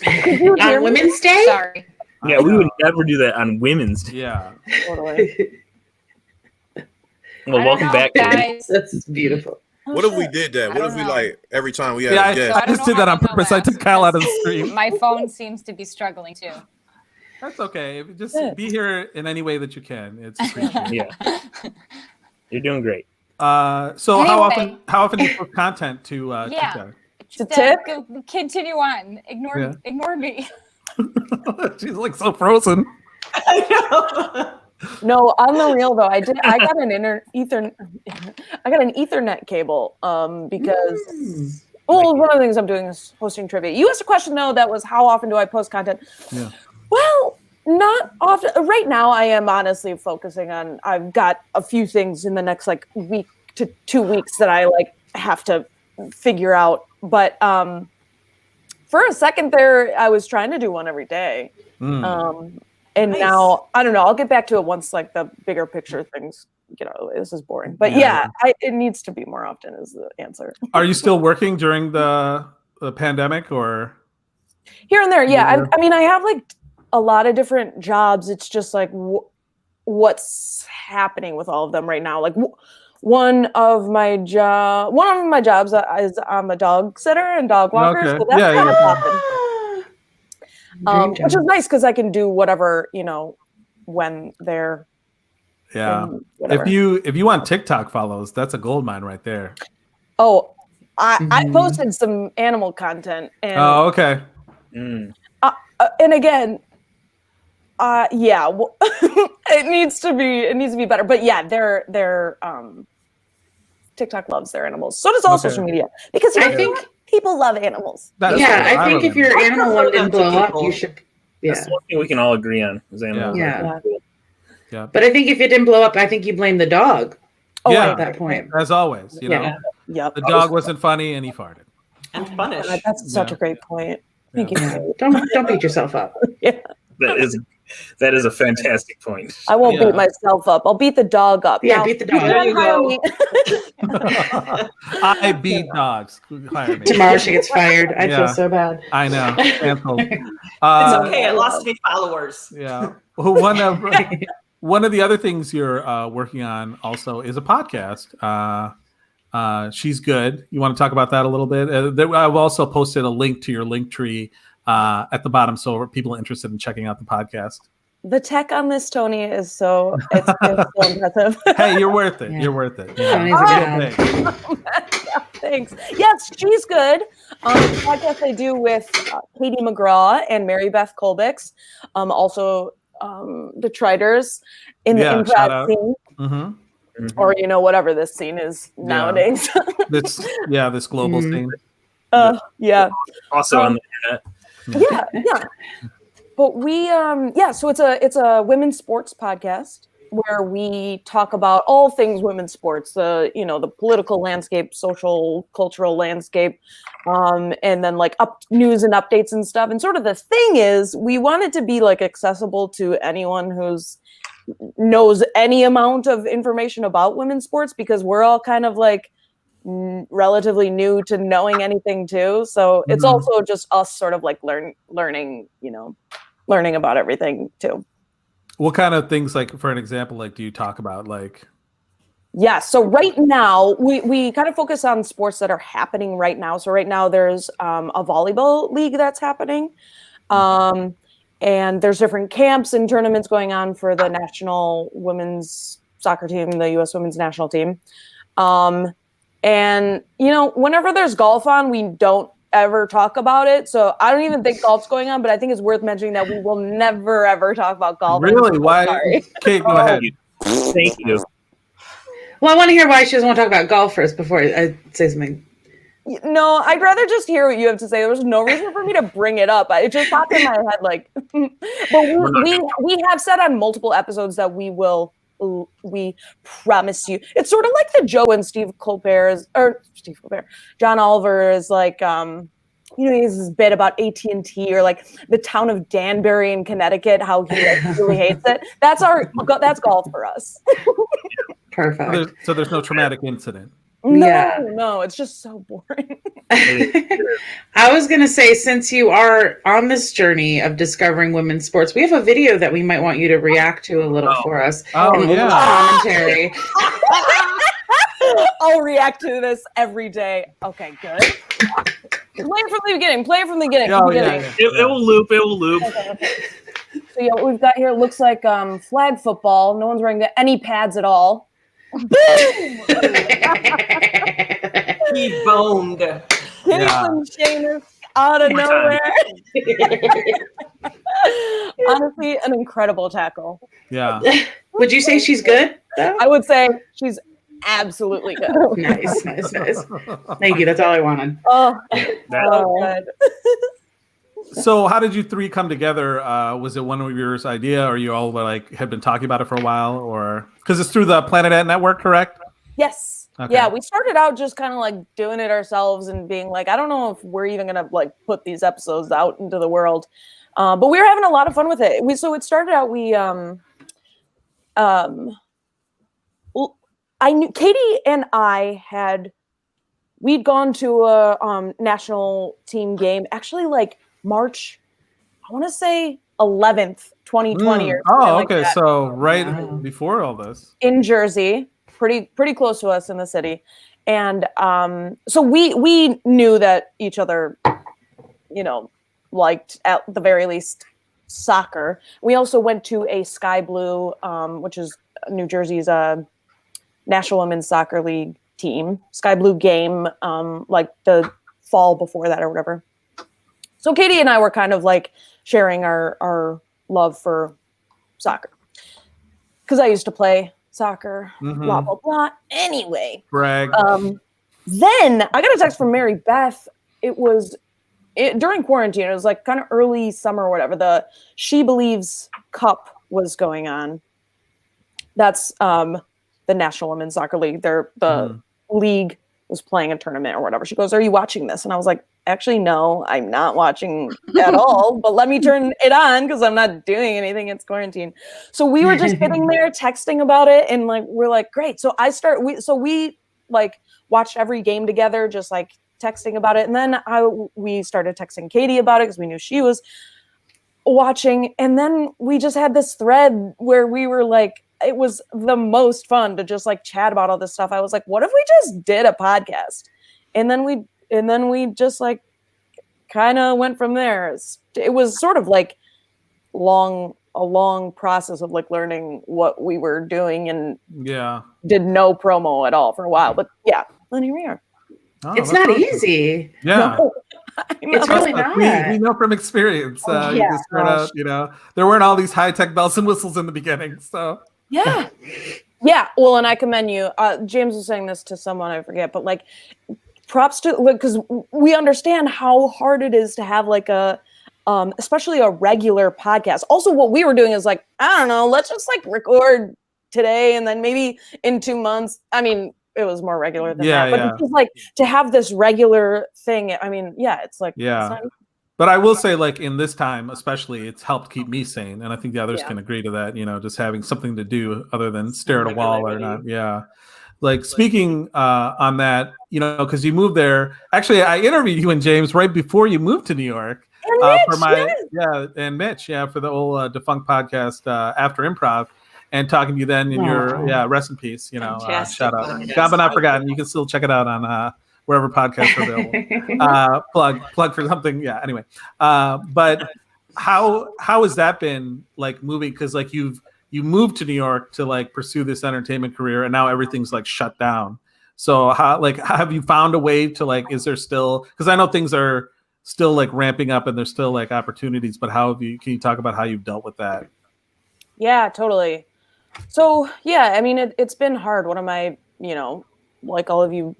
Could you hear On me? Women's Day? Sorry. Yeah, we would never do that on Women's Day. Yeah. Totally. Well, welcome back, guys. That's beautiful. What if we did that? What if we like every time we had Yeah, a guest? I just did that on purpose. I took Kyle out of the stream. My phone seems to be struggling too. That's okay. Just be here in any way that you can. It's appreciated. Yeah. You're doing great. So Anyway. how often do you post content to Yeah. TikTok? Just, tip? continue on. Ignore me. She's like so frozen. No, on the real though, I got an Ethernet cable because one of the things I'm doing is hosting trivia. You asked a question though that was how often do I post content? Yeah. Well, not often. Right now, I am honestly focusing on. I've got a few things in the next like week to 2 weeks that I like have to figure out. But for a second there, I was trying to do one every day. And Nice. now I don't know. I'll get back to it once like the bigger picture things get out of the way. This is boring, but yeah, it needs to be more often. Is the answer. Are you still working during the pandemic or? Here and there, yeah. I mean, I have like a lot of different jobs. It's just like what's happening with all of them right now. Like one of my jobs is I'm a dog sitter and dog walker. Okay. So that's kind of popping. Which is nice because I can do whatever, when they're. Yeah. Whatever. If you want TikTok follows, that's a gold mine right there. Oh, I posted some animal content and. Oh, okay. And again, yeah, well, it needs to be better. But yeah, they're TikTok loves their animals. So does all social media because I think people love animals. I think if your animal one didn't blow up, you should. Yeah, That's one thing we can all agree on. Is animals. Yeah. Yeah. But I think if it didn't blow up, I think you blame the dog Yeah. at that point. As always, you know, Yeah. Yep. the dog wasn't funny and he farted. And punish. God, that's such Yeah. a great point. Thank Yeah. you. Don't beat yourself up. That is a fantastic point. I won't Yeah. beat myself up. I'll beat the dog up. Yeah, Now, beat the you dog. There can't you hire go. me. I beat dogs. Hire me. Tomorrow she gets fired. I Yeah. feel so bad. I know. Canceled. It's Uh, okay. I lost 8 followers. yeah. Well, one of the other things you're working on also is a podcast. She's Good. You want to talk about that a little bit? I've also posted a link to your link tree at the bottom, so people interested in checking out the podcast. The tech on this, Tony, is so it's so impressive. Hey, you're worth it. Yeah. You're worth it. Tony's a good Thanks. Yes, She's Good. The podcast I do with Katie McGraw and Mary Beth Colbix. Also, the Triders in the shout improv out. scene, Mm-hmm. or whatever this scene is nowadays. This global scene. Yeah. Also on the internet. Yeah. But we so it's a women's sports podcast where we talk about all things women's sports, the political landscape, social, cultural landscape, and then like news and updates and stuff. And sort of the thing is, we want it to be like accessible to anyone who's knows any amount of information about women's sports, because we're all kind of like relatively new to knowing anything too. So it's also just us sort of like learning about everything too. What kind of things, like for an example, like do you talk about? Like, yeah, so right now we kind of focus on sports that are happening right now. So right now there's a volleyball league that's happening, and there's different camps and tournaments going on for the national women's soccer team, the U.S. women's national team. And whenever there's golf on, we don't ever talk about it. So I don't even think golf's going on, but I think it's worth mentioning that we will never ever talk about golf. really? Why? Sorry. Kate, go ahead. Thank you. Well, I want to hear why she doesn't want to talk about golf first before I say something. No, I'd rather just hear what you have to say. There was no reason for me to bring it up. It just popped in my head, like. But we have said on multiple episodes that we promise you. It's sort of like the Joe and John Oliver is like, he has this bit about AT&T or like the town of Danbury in Connecticut, how he really hates it. That's golf for us. Perfect. So there's no traumatic incident. No, it's just so boring. I was going to say, since you are on this journey of discovering women's sports, we have a video that we might want you to react to a little for us. Oh, and yeah. Commentary. I'll react to this every day. Okay, good. Play it from the beginning. Oh, yeah. It will loop. Okay. So yeah, what we've got here looks like flag football. No one's wearing any pads at all. Boom! He boned. Caitlin Shaner out of nowhere. Honestly, an incredible tackle. Yeah. Would you say she's good, though? I would say she's absolutely good. Nice. Thank you. That's all I wanted. Oh, good. So how did you three come together? Was it one of yours idea, or you all like had been talking about it for a while, or because it's through the Planet Ant Network, correct? Yes. Okay. Yeah, we started out just kind of like doing it ourselves and being like, I don't know if we're even gonna like put these episodes out into the world, but we were having a lot of fun with it. It started out I knew Katie and we'd gone to a national team game actually like March, I want to say 11th, 2020 or something. Oh, like okay. that. So before all this, In Jersey, pretty close to us in the city, and so we knew that each other, liked at the very least soccer. We also went to a Sky Blue, which is New Jersey's National Women's Soccer League team, Sky Blue game, like the fall before that or whatever. So Katie and I were kind of like sharing our love for soccer, because I used to play soccer, blah, blah, blah. Anyway. brag. Then I got a text from Mary Beth. It was during quarantine. It was like kind of early summer or whatever. The She Believes Cup was going on. That's the National Women's Soccer League. The league was playing a tournament or whatever. She goes, "Are you watching this?" And I was like, "Actually, no, I'm not watching at all. But let me turn it on because I'm not doing anything. It's quarantine." So we were just sitting there texting about it, and like we're like, "Great." So we like watched every game together, just like texting about it. And then we started texting Katie about it because we knew she was watching. And then we just had this thread where we were like, it was the most fun to just like chat about all this stuff. I was like, what if we just did a podcast? And then we just like kind of went from there. It was sort of like a long process of like learning what we were doing, and did no promo at all for a while. But yeah, then here we are. Oh, it's not easy. Yeah. No. It's really not. We know from experience. You just start out, there weren't all these high-tech bells and whistles in the beginning. So yeah. Well, and I commend you. James was saying this to someone, I forget, but like props to, because we understand how hard it is to have like a, especially a regular podcast. Also, what we were doing is like, I don't know, let's just like record today and then maybe in 2 months. I mean, it was more regular than that. But it's just like to have this regular thing. I mean, it's like, but I will say, like in this time, especially, it's helped keep me sane, and I think the others can agree to that. Just having something to do other than stare at a wall or not. Yeah. Like speaking on that, because you moved there. Actually, I interviewed you and James right before you moved to New York for my and Mitch, for the old defunct podcast After Improv. And talking to you then in your rest in peace, shout out. God but not forgotten. You can still check it out on wherever podcasts are available. Plug for something. Yeah. Anyway, but how has that been like moving? Because like you moved to New York to like pursue this entertainment career, and now everything's like shut down. So how have you found a way to like? Is there still? Because I know things are still like ramping up and there's still like opportunities. But can you talk about how you've dealt with that? Yeah, totally. So, I mean, it's been hard. One of my, like all of you,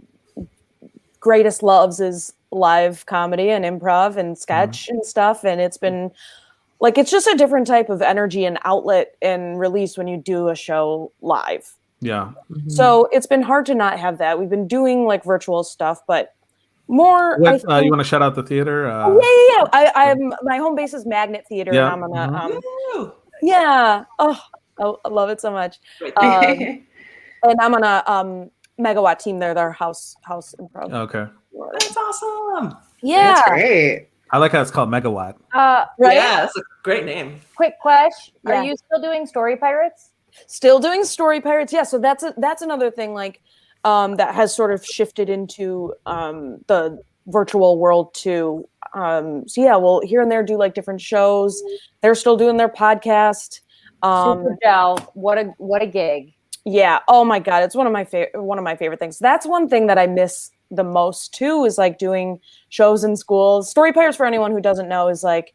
greatest loves is live comedy and improv and sketch and stuff. And it's been like, it's just a different type of energy and outlet and release when you do a show live. Yeah. Mm-hmm. So it's been hard to not have that. We've been doing like virtual stuff, but more. You want to shout out the theater? I'm my home base is Magnet Theater, and I'm gonna. Oh, I love it so much. And I'm on a megawatt team there. Their house improv. Okay. That's awesome. Yeah. That's great. I like how it's called Megawatt. Right? Yeah, that's a great name. Quick question. Are you still doing Story Pirates? Still doing Story Pirates. Yeah. So that's another thing like that has sort of shifted into the virtual world too. We'll here and there do like different shows. They're still doing their podcast. Super gel. What a gig. Yeah. Oh my God. It's one of my favorite things. That's one thing that I miss the most too, is like doing shows in schools. Story Pirates, for anyone who doesn't know, is like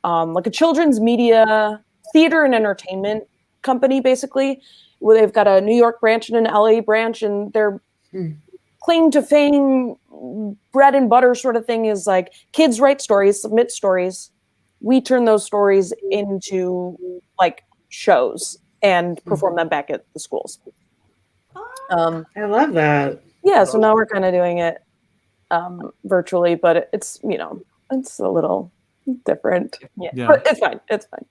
a children's media theater and entertainment company, basically, where they've got a New York branch and an LA branch, and their claim to fame, bread and butter sort of thing is like kids write stories, submit stories. We turn those stories into like shows and perform them back at the schools. I love that. Yeah, so now we're kind of doing it virtually, but it's it's a little different. Yeah. But it's fine. It's fine.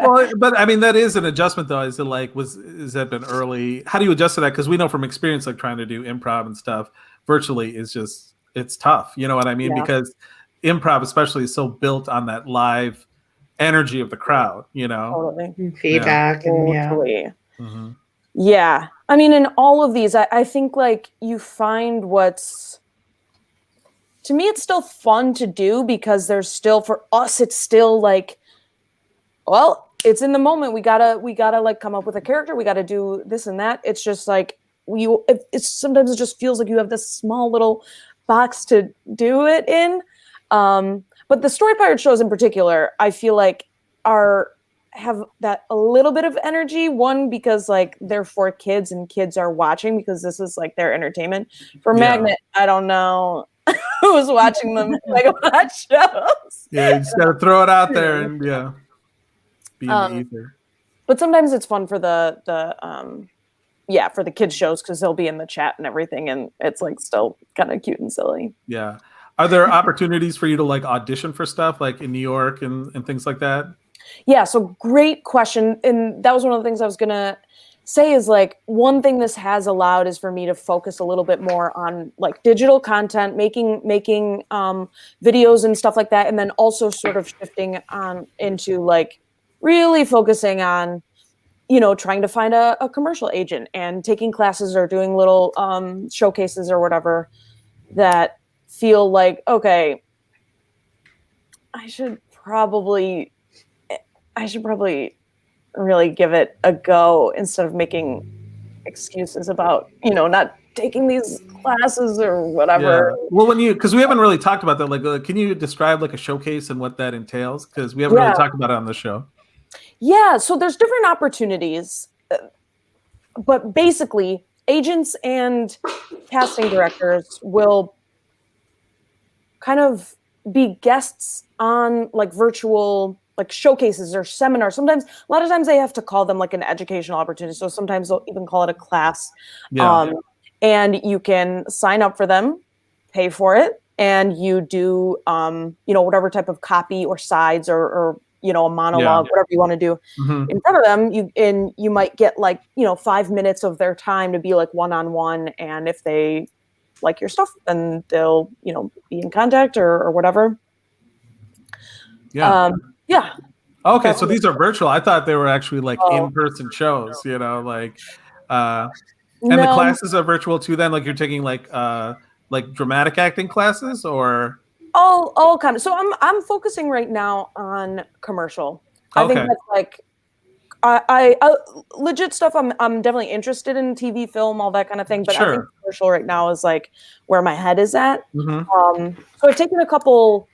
Well, but I mean that is an adjustment though. Is that been early? How do you adjust to that? Because we know from experience, like trying to do improv and stuff virtually it's tough. You know what I mean? Yeah. Because improv especially is so built on that live energy of the crowd, Totally. Feedback. Totally. Mm-hmm. Yeah. I mean, in all of these, I think like you find to me, it's still fun to do because there's still, for us, it's still like, well, it's in the moment. We gotta like come up with a character. We gotta do this and that. It's just like sometimes it just feels like you have this small little box to do it in. But the Story Pirate shows in particular, I feel like have that a little bit of energy. One, because like they're for kids and kids are watching because this is like their entertainment. For Magnet, I don't know who's watching them Megawatt shows. Yeah, you just gotta throw it out there and be in the ether. But sometimes it's fun for the for the kids shows because they'll be in the chat and everything, and it's like still kind of cute and silly. Yeah. Are there opportunities for you to like audition for stuff like in New York and things like that? Yeah, so great question. And that was one of the things I was gonna say is like one thing this has allowed is for me to focus a little bit more on like digital content, making videos and stuff like that, and then also sort of shifting on into like really focusing on, trying to find a commercial agent and taking classes or doing little showcases or whatever that feel like, okay, I should probably really give it a go instead of making excuses about, not taking these classes or whatever. Yeah. Well, because we haven't really talked about that, like, can you describe like a showcase and what that entails? Because we haven't really talked about it on the show. Yeah, so there's different opportunities, but basically agents and casting directors will kind of be guests on like virtual like showcases or seminars. Sometimes, a lot of times they have to call them like an educational opportunity. So sometimes they'll even call it a class. Yeah. And you can sign up for them, pay for it, and you do, whatever type of copy or sides or a monologue, whatever you want to do in front of them. You might get like, 5 minutes of their time to be like one-on-one. And if they like your stuff, then they'll, be in contact or whatever. Yeah. Yeah. Okay. So these are virtual. I thought they were actually like in-person shows, and the classes are virtual too then? Like you're taking like dramatic acting classes or? All kind of. So I'm focusing right now on commercial. I think that's like I legit stuff. I'm definitely interested in TV, film, all that kind of thing. But I think commercial right now is like where my head is at. So I've taken a couple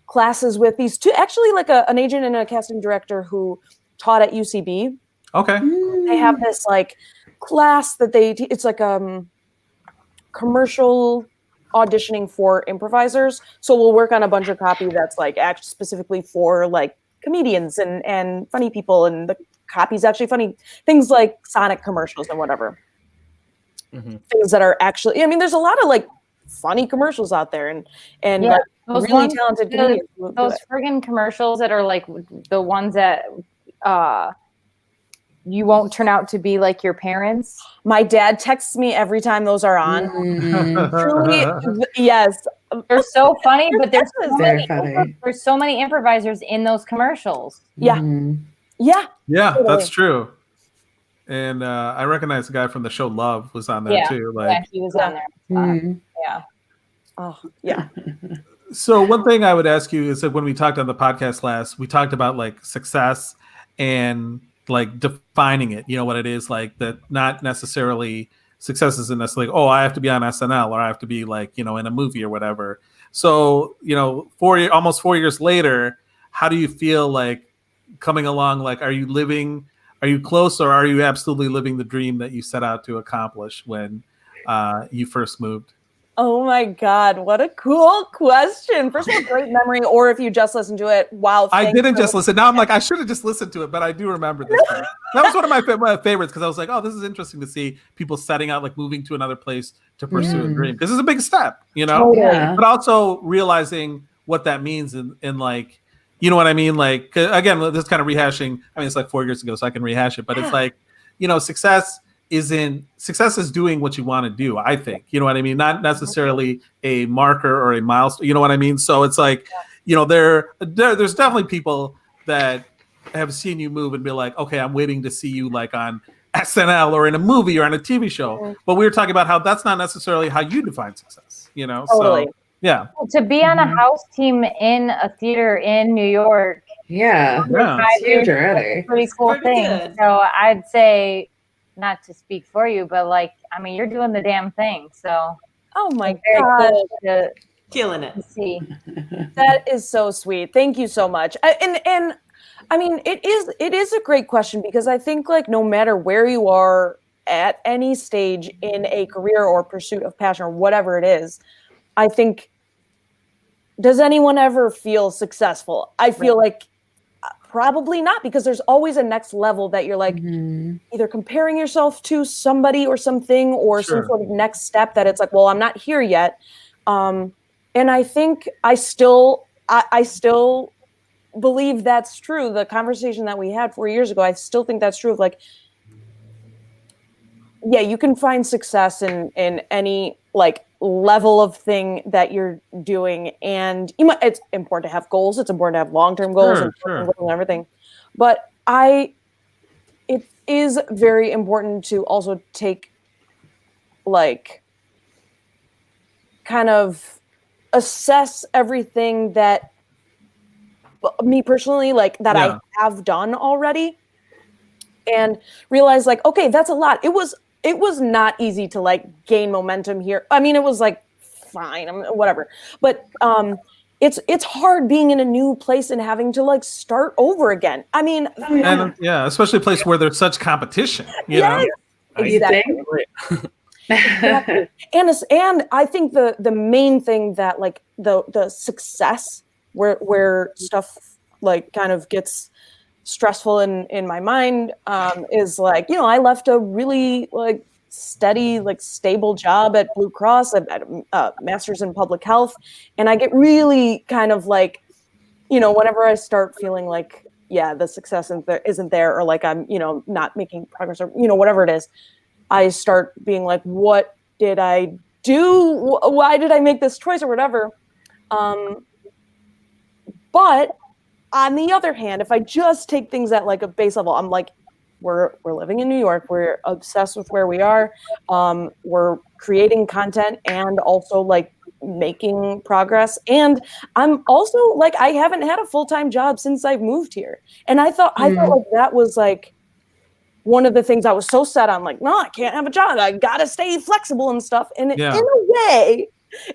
classes with these two, actually like an agent and a casting director who taught at UCB. Okay. They have this like class that it's like commercial auditioning for improvisers. So we'll work on a bunch of copy that's like specifically for like comedians and funny people, and the copy's actually funny. Things like Sonic commercials and whatever. Things that are actually, there's a lot of like funny commercials out there and like really talented comedians. Those friggin' commercials that are like the ones that you won't turn out to be like your parents. My dad texts me every time those are on. Truly, yes. They're so funny, but there's so many improvisers in those commercials. Yeah. Yeah. Yeah, totally. That's true. And I recognize the guy from the show Love was on there too. Like he was on there. Yeah. Oh, yeah. So one thing I would ask you is that when we talked on the podcast last, we talked about like success and like defining it, what it is, like that not necessarily success isn't necessarily, I have to be on SNL or I have to be like, in a movie or whatever. So, almost 4 years later, how do you feel like coming along? Like, are you close or are you absolutely living the dream that you set out to accomplish when you first moved? Oh my God, what a cool question. First of all, great memory, or if you just listened to it, wow. I didn't just listen. Now I'm like, I should have just listened to it, but I do remember this one. That was one of my favorites because I was like, this is interesting to see people setting out, like moving to another place to pursue a dream. Because it's a big step, but also realizing what that means and like, you know what I mean? Like, again, this kind of rehashing, it's like 4 years ago, so I can rehash it, but it's like, success is doing what you want to do, I think. You know what I mean? Not necessarily a marker or a milestone. You know what I mean? So it's like, there's definitely people that have seen you move and be like, okay, I'm waiting to see you like on SNL or in a movie or on a TV show. But we were talking about how that's not necessarily how you define success, Totally. So yeah. To be on a house team in a theater in New York. Yeah. It's huge already. Pretty cool thing. Good. So I'd say, not to speak for you, but like, you're doing the damn thing. So, oh my God, cool killing it. See, that is so sweet. Thank you so much. And it is a great question because I think like no matter where you are at any stage in a career or pursuit of passion or whatever it is, I think, does anyone ever feel successful? I feel like probably not, because there's always a next level that you're like either comparing yourself to somebody or something or some sort of next step that it's like, well, I'm not here yet. And I think I still believe that's true. The conversation that we had 4 years ago, I still think that's true of like, yeah, you can find success in any like level of thing that you're doing, and it's important to have goals. It's important to have long-term goals and everything. But it is very important to also take like kind of assess everything that me personally like that I have done already, and realize like, okay, that's a lot. It was not easy to like gain momentum here. I mean, it was like fine, whatever. But it's hard being in a new place and having to like start over again. I mean, especially a place where there's such competition. You know? Exactly. Exactly. And I think the main thing that like the success where stuff like kind of gets stressful in my mind is like, I left a really like steady, like stable job at Blue Cross. I've had a master's in public health, and I get really kind of like, whenever I start feeling like, the success isn't there, or like I'm, not making progress, or whatever it is, I start being like, what did I do? Why did I make this choice or whatever? But on the other hand, if I just take things at like a base level, I'm like, we're living in New York. We're obsessed with where we are. We're creating content and also like making progress. And I'm also like, I haven't had a full-time job since I've moved here. And I felt like that was like one of the things I was so set on, like, no, I can't have a job. I got to stay flexible and stuff. And in a way,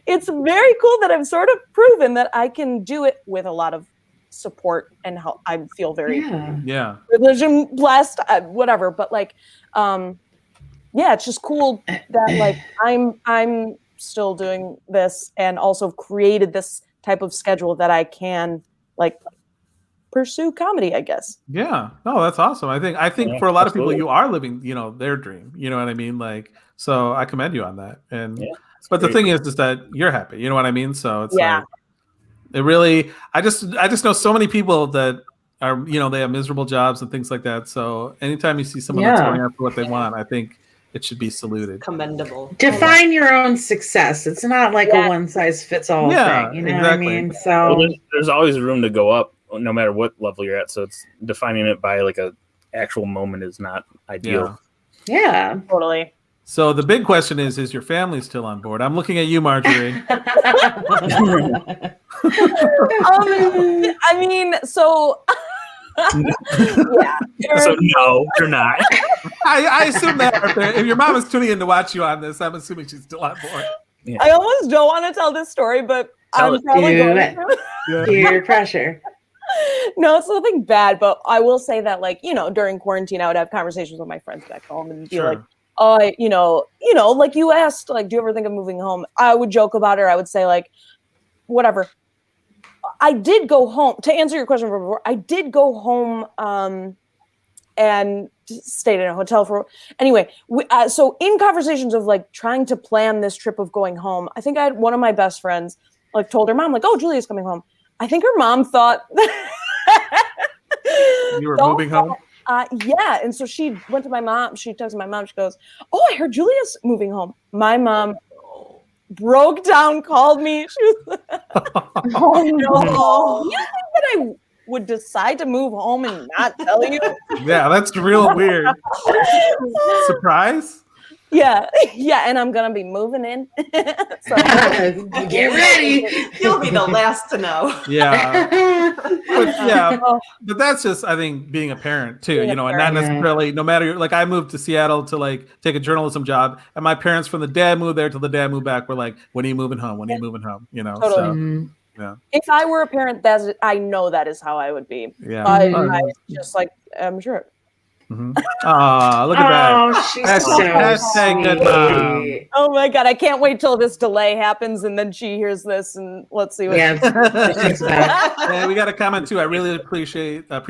it's very cool that I've sort of proven that I can do it with a lot of support and help. I feel very privileged and blessed, whatever. But like, it's just cool that like I'm still doing this and also created this type of schedule that I can like pursue comedy, I guess. Yeah. No, that's awesome. I think for a lot of people, you are living, their dream. You know what I mean? like, so I commend you on that. And but the thing is that you're happy. You know what I mean? So it's like, it really, I just know so many people that are, they have miserable jobs and things like that. So anytime you see someone that's going after what they want, I think it should be saluted. Commendable. Define your own success. It's not like a one size fits all thing. You know what I mean? So there's always room to go up no matter what level you're at. So it's defining it by like a actual moment is not ideal. Yeah, totally. So the big question is your family still on board? I'm looking at you, Marjorie. I mean, so So no, you're not. I assume that if your mom is tuning in to watch you on this, I'm assuming she's still on board. Yeah. I almost don't want to tell this story, but I'm probably going to. Peer pressure. No, it's nothing bad, but I will say that, like, during quarantine, I would have conversations with my friends back home and be like, like you asked, like, do you ever think of moving home? I would joke about it. I would say, like, whatever. I did go home to answer your question from before. I did go home and stayed in a hotel for anyway. So in conversations of like trying to plan this trip of going home, I think I had one of my best friends like told her mom like, "Oh, Julia's coming home." I think her mom thought you were moving home. Yeah, and so she went to my mom. She texted my mom. She goes, "Oh, I heard Julia's moving home." My mom broke down, called me. She was, "Oh no! You think that I would decide to move home and not tell you?" Yeah, that's real weird. Surprise? Yeah, and I'm gonna be moving in. So, get ready. You'll be the last to know. Yeah, but that's just, I think, being a parent too. And not necessarily. No matter, like, I moved to Seattle to like take a journalism job, and my parents, from the dad moved there till the dad moved back, were like, "When are you moving home? When are you moving home?" Totally. So, yeah. If I were a parent, I know that is how I would be. Yeah, I just like, I'm sure. Look at that. Oh, she's Hashtag so good mom. sweet. Oh my god, I can't wait till this delay happens and then she hears this and let's see what Yeah, she thinks about it. Yeah, we got a comment too. I really appreciate that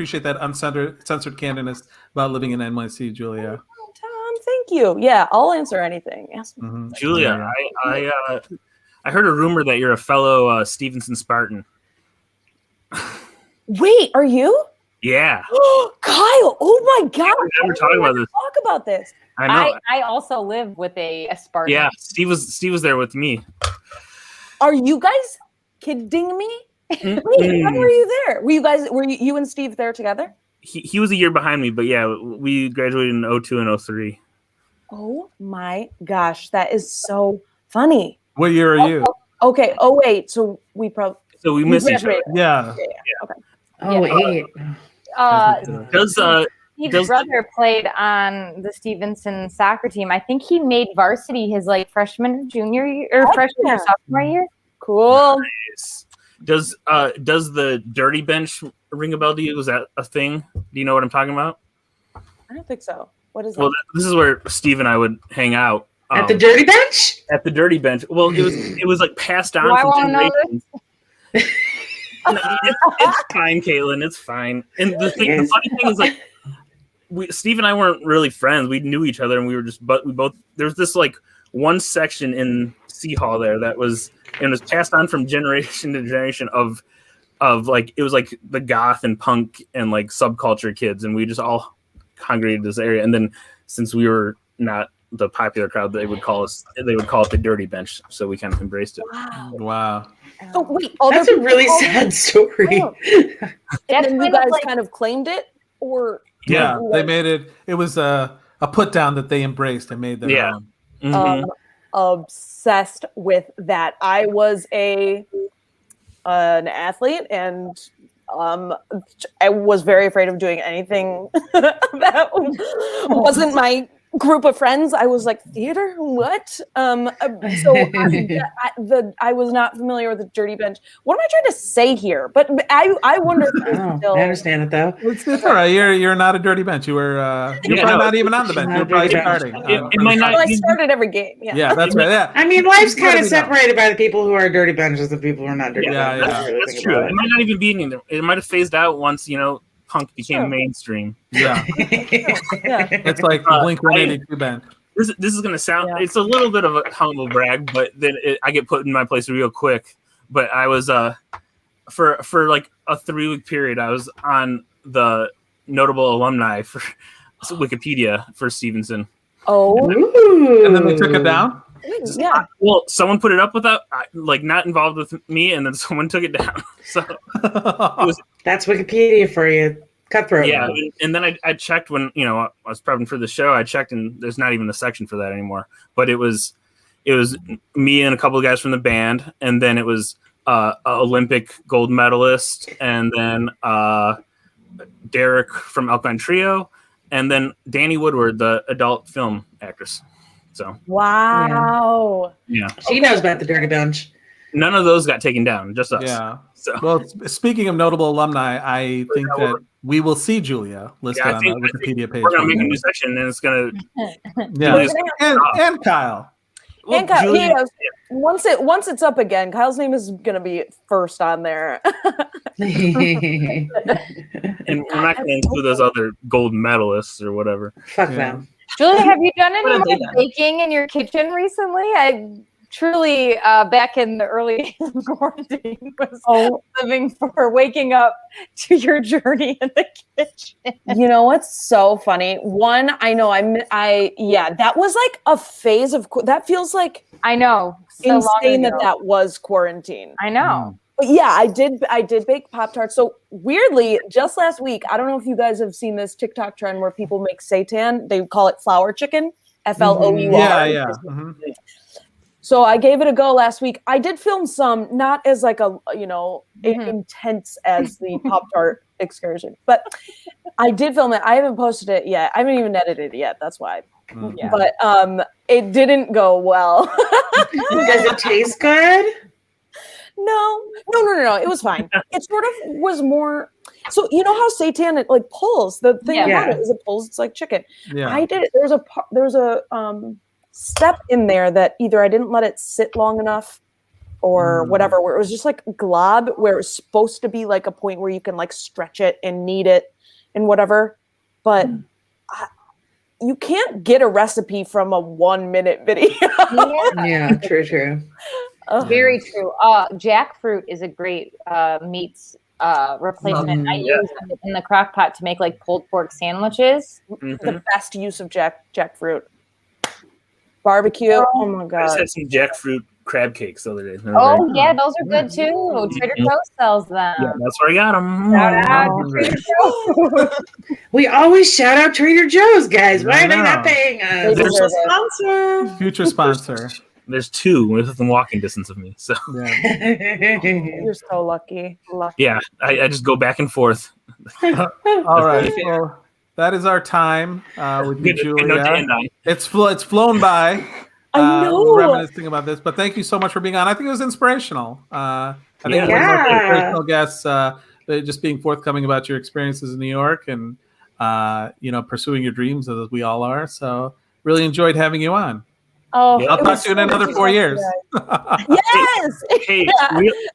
censored candidness about living in NYC, Julia. Tom, thank you. Yeah, I'll answer anything. Ask me. Mhm. Julia, I heard a rumor that you're a fellow Stevenson Spartan. Wait, are you? Yeah. Kyle, oh my god. We never talked about this. Talk about this. I know. I also live with a Spartan. Yeah, Steve was there with me. Are you guys kidding me? Wait, when were you there? Were you and Steve there together? He was a year behind me, but yeah, we graduated in 02 and 03. Oh my gosh, that is so funny. What year are you? Okay. Oh wait, so we probably missed each other. graduated. Yeah. Okay. Oh, wait. Steve's brother played on the Stevenson soccer team. I think he made varsity his like freshman, junior year, or freshman or sophomore year. Cool. Nice. Does the dirty bench ring a bell to you? Is that a thing? Do you know what I'm talking about? I don't think so. What is that? Well, this is where Steve and I would hang out. At the dirty bench? At the dirty bench. Well, it was like passed on Do I from wanna know generations. No, it's fine, Caitlin. It's fine. And the funny thing is, like, Steve and I weren't really friends. We knew each other, and we both. There was this like one section in C Hall there that was passed on from generation to generation of like it was like the goth and punk and like subculture kids, and we just all congregated in this area. And then since we were not the popular crowd, they would call it the dirty bench, so we kind of embraced it. Wow. So wait, That's a really sad story. Oh. And then you guys kind of claimed it, or Yeah, they made it. It was a put down that they embraced and made their own. Mhm. Obsessed with that. I was an athlete, and I was very afraid of doing anything that wasn't my group of friends. I was like, theater? What? So I was not familiar with the dirty bench. What am I trying to say here? But I wonder if Oh, still... I understand it though. It's all right. You're not a dirty bench. You're probably not even on the bench. You're probably starting. It might not. Well, I started every game. Yeah. Yeah, that's right. Yeah. I mean, life's kind of Maybe not. separated by the people who are dirty benches and people who are not dirty Yeah, benches. yeah. If you really That's think true. about It might not even be in there. It might have phased out once punk became Sure. mainstream. Yeah. Yeah. It's like Blink 182 band. This is gonna sound. Yeah. It's a little bit of a humble brag, but then I get put in my place real quick. But I was for like a 3-week period, I was on the notable alumni for Wikipedia for Stevenson. Oh, Ooh. And then they took it down. yeah. Well, someone put it up without like not involved with me, and then someone took it down. So That's Wikipedia for you. Cutthroat. yeah, and then I checked when I was prepping for the show. I checked, and there's not even a section for that anymore. But it was me and a couple of guys from the band, and then it was a Olympic gold medalist, and then Derek from Alpine Trio, and then Danny Woodward, the adult film actress. So Wow. yeah, She knows about the dirty bench. none of those got taken down, just us. Yeah. So Well, speaking of notable alumni, I think that we will see Julia listed I on think the Wikipedia page. we're gonna make a new section, and it's gonna. Yeah. Julia's- And Kyle. Well, And Kyle, Julia- once it's up again, Kyle's name is gonna be first on there. and we're not going to include those other gold medalists or whatever. Fuck Yeah. them. Julia, have you done any What have they more done? baking in your kitchen recently? I truly, back in the early days of quarantine, was living for waking up to your journey in the kitchen. You know what's so funny? One, I know that was like a phase of that feels like I know. So long insane ago. that was quarantine. I know. But yeah, I did bake Pop-Tarts. So weirdly, just last week, I don't know if you guys have seen this TikTok trend where people make seitan. They call it flour chicken, FLOUR. Yeah. Mhm. So I gave it a go last week. I did film some, not as like a intense as the Pop-Tart excursion, but I did film it. I haven't posted it yet. I haven't even edited it yet. That's why. Yeah. But it didn't go well. Does it taste good? No. It was fine. It sort of was more. So you know how seitan it like pulls. The thing about it is it pulls. It's like chicken. Yeah. I did. There's a step in there that either I didn't let it sit long enough, or whatever. Where it was just like glob, where it was supposed to be like a point where you can like stretch it and knead it and whatever, but. You can't get a recipe from a 1-minute video. Yeah, true. Very true. Jackfruit is a great meats replacement. I use them in the crock pot to make like pulled pork sandwiches. The best use of jackfruit. Barbecue. Oh my I god. just had some jackfruit crab cakes the other day. Oh yeah, those are good too. Trader Joe's sells them. Yeah, that's where I got them. Shout out to Trader Joe's. We always shout out Trader Joe's, guys. Why are they not paying us? There's a sponsor. Future sponsor. There's two within walking distance of me. So You're so lucky. yeah, I just go back and forth. All right. Well, that is our time with you, Julia. It's flown by. I know. Reminiscing about this, but thank you so much for being on. I think it was inspirational. I think it was our inspirational guests, just being forthcoming about your experiences in New York and pursuing your dreams as we all are. So really enjoyed having you on. Oh, I'll talk to you in another 4 years. Yes. Hey,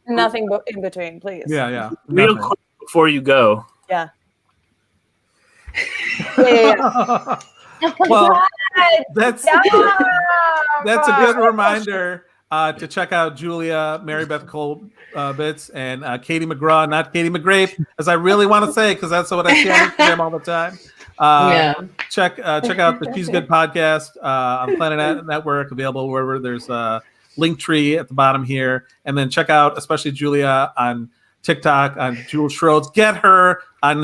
Nothing but in between, please. Yeah. Real quick before you go. Yeah. Well, that's a good reminder to check out Julia, Mary Beth Colbitz, and Katie McGraw, not Katie McGrape, as I really want to say, because that's what I see on Instagram all the time. Check out the She's Good podcast on Planet Network, available wherever there's a link tree at the bottom here. And then check out, especially Julia, on TikTok, on Jules Schroeder. Get her on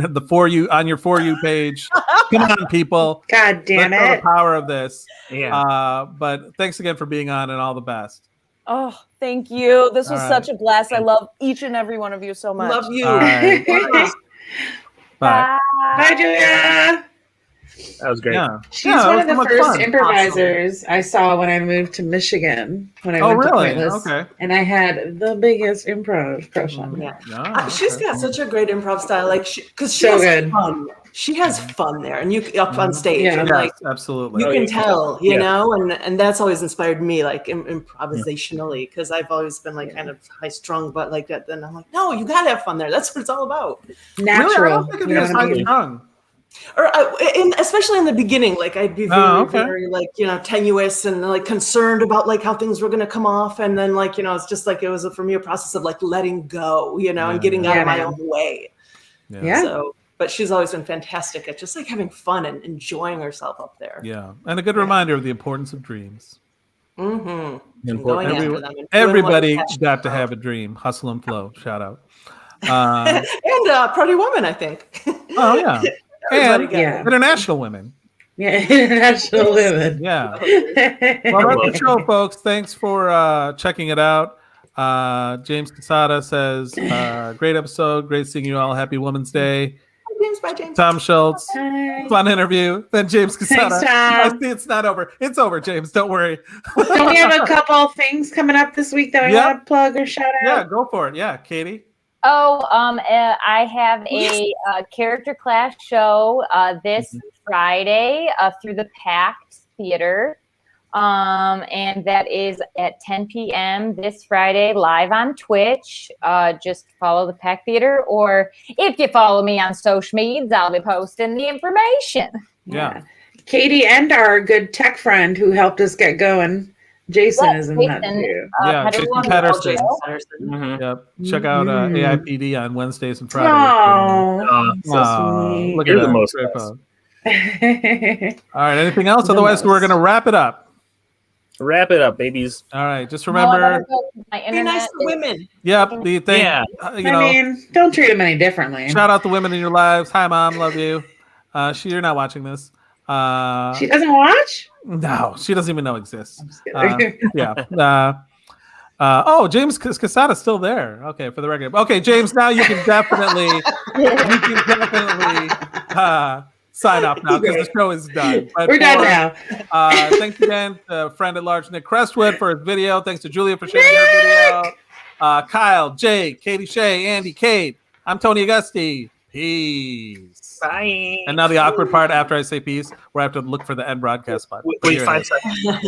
your For You page. Come on, people. God damn Let's know it. the power of this. Yeah. But thanks again for being on, and all the best. Oh, thank you. This was All such a blast. I love each and every one of you so much. Love you. All right. Bye. Bye, Julia. That was great. Yeah. She's Yeah, one that of the was first fun. improvisers I saw when I moved to Michigan. When I Oh, went really? to Pointless. Okay. And I had the biggest improv crush on her. Yeah. She's got such a great improv style, like because she So has good. fun. She has fun there, and you up on stage, Yeah. and Yes, like absolutely. you can tell, you Yeah. know, and that's always inspired me, like improvisationally, because I've always been like kind of high strung, but like that. Then I'm like, no, you gotta have fun there. That's what it's all about. Natural. Really? I don't think of you you know as what I high mean? strung. Or especially in the beginning, like I'd be very, okay. very like tenuous and like concerned about like how things were gonna come off, and then like it's just like it was for me a process of like letting go, and getting out of my own way. Yeah. So, but she's always been fantastic at just like having fun and enjoying herself up there. Yeah, and a good reminder of the importance of dreams. Mm-hmm. Important. Going after them and doing Everybody what you're got to passionate have a dream. Hustle and flow. Shout out. about. And Pretty Woman, I think. Oh yeah, Everybody and got it. international women. Yeah, international women. Yeah. Well, that's the show, folks. Thanks for checking it out. James Casada says, "Great episode. Great seeing you all. Happy Women's Day." James, bye, James. Tom Schultz. Hi. Fun interview. Then James Casada. Thanks, I Tom. see it's not over. It's over, James. Don't worry. Don't we have a couple things coming up this week that we Yep. want to plug or shout Yeah, out? go for it. Yeah, Katie. I have a character class show this Friday through the Pact Theater. And that is at 10 p.m. this Friday, live on Twitch. Just follow the Pact Theater, or if you follow me on social medias, I'll be posting the information. Yeah. Katie and our good tech friend who helped us get going, Jason, Yes, is in that Jason. too. Yeah, Patterson. Jason Patterson. Jason Patterson. Mhm. Yep. Check out AIPD on Wednesdays and Fridays. Oh, so Aw, sweet. look at You're the that. most Great best. phone. All right. Anything else? The Otherwise, we're most. going to wrap it up. Wrap it up, babies. All right. Just No, I gotta remember. go 'cause my Be internet nice to is- women. Yep. The thing. Yeah. You I know. mean, don't treat them any differently. Shout out the women in your lives. Hi, Mom. Love you. You're not watching this. She doesn't watch? No, she doesn't even know exists. I'm just kidding. Yeah. James Casada's still there. Okay, for the record. Okay, James, now you can definitely sign up now because the show is done. But We're done now. Thanks again to friend at large Nick Crestwood for his video. Thanks to Julia for sharing her video. Kyle, Jake, Katie Shea, Andy, Kate. I'm Tony Augusti. Peace. Bye. And now the awkward part after I say peace, where I have to look for the end broadcast button. Wait 5 seconds. Yeah.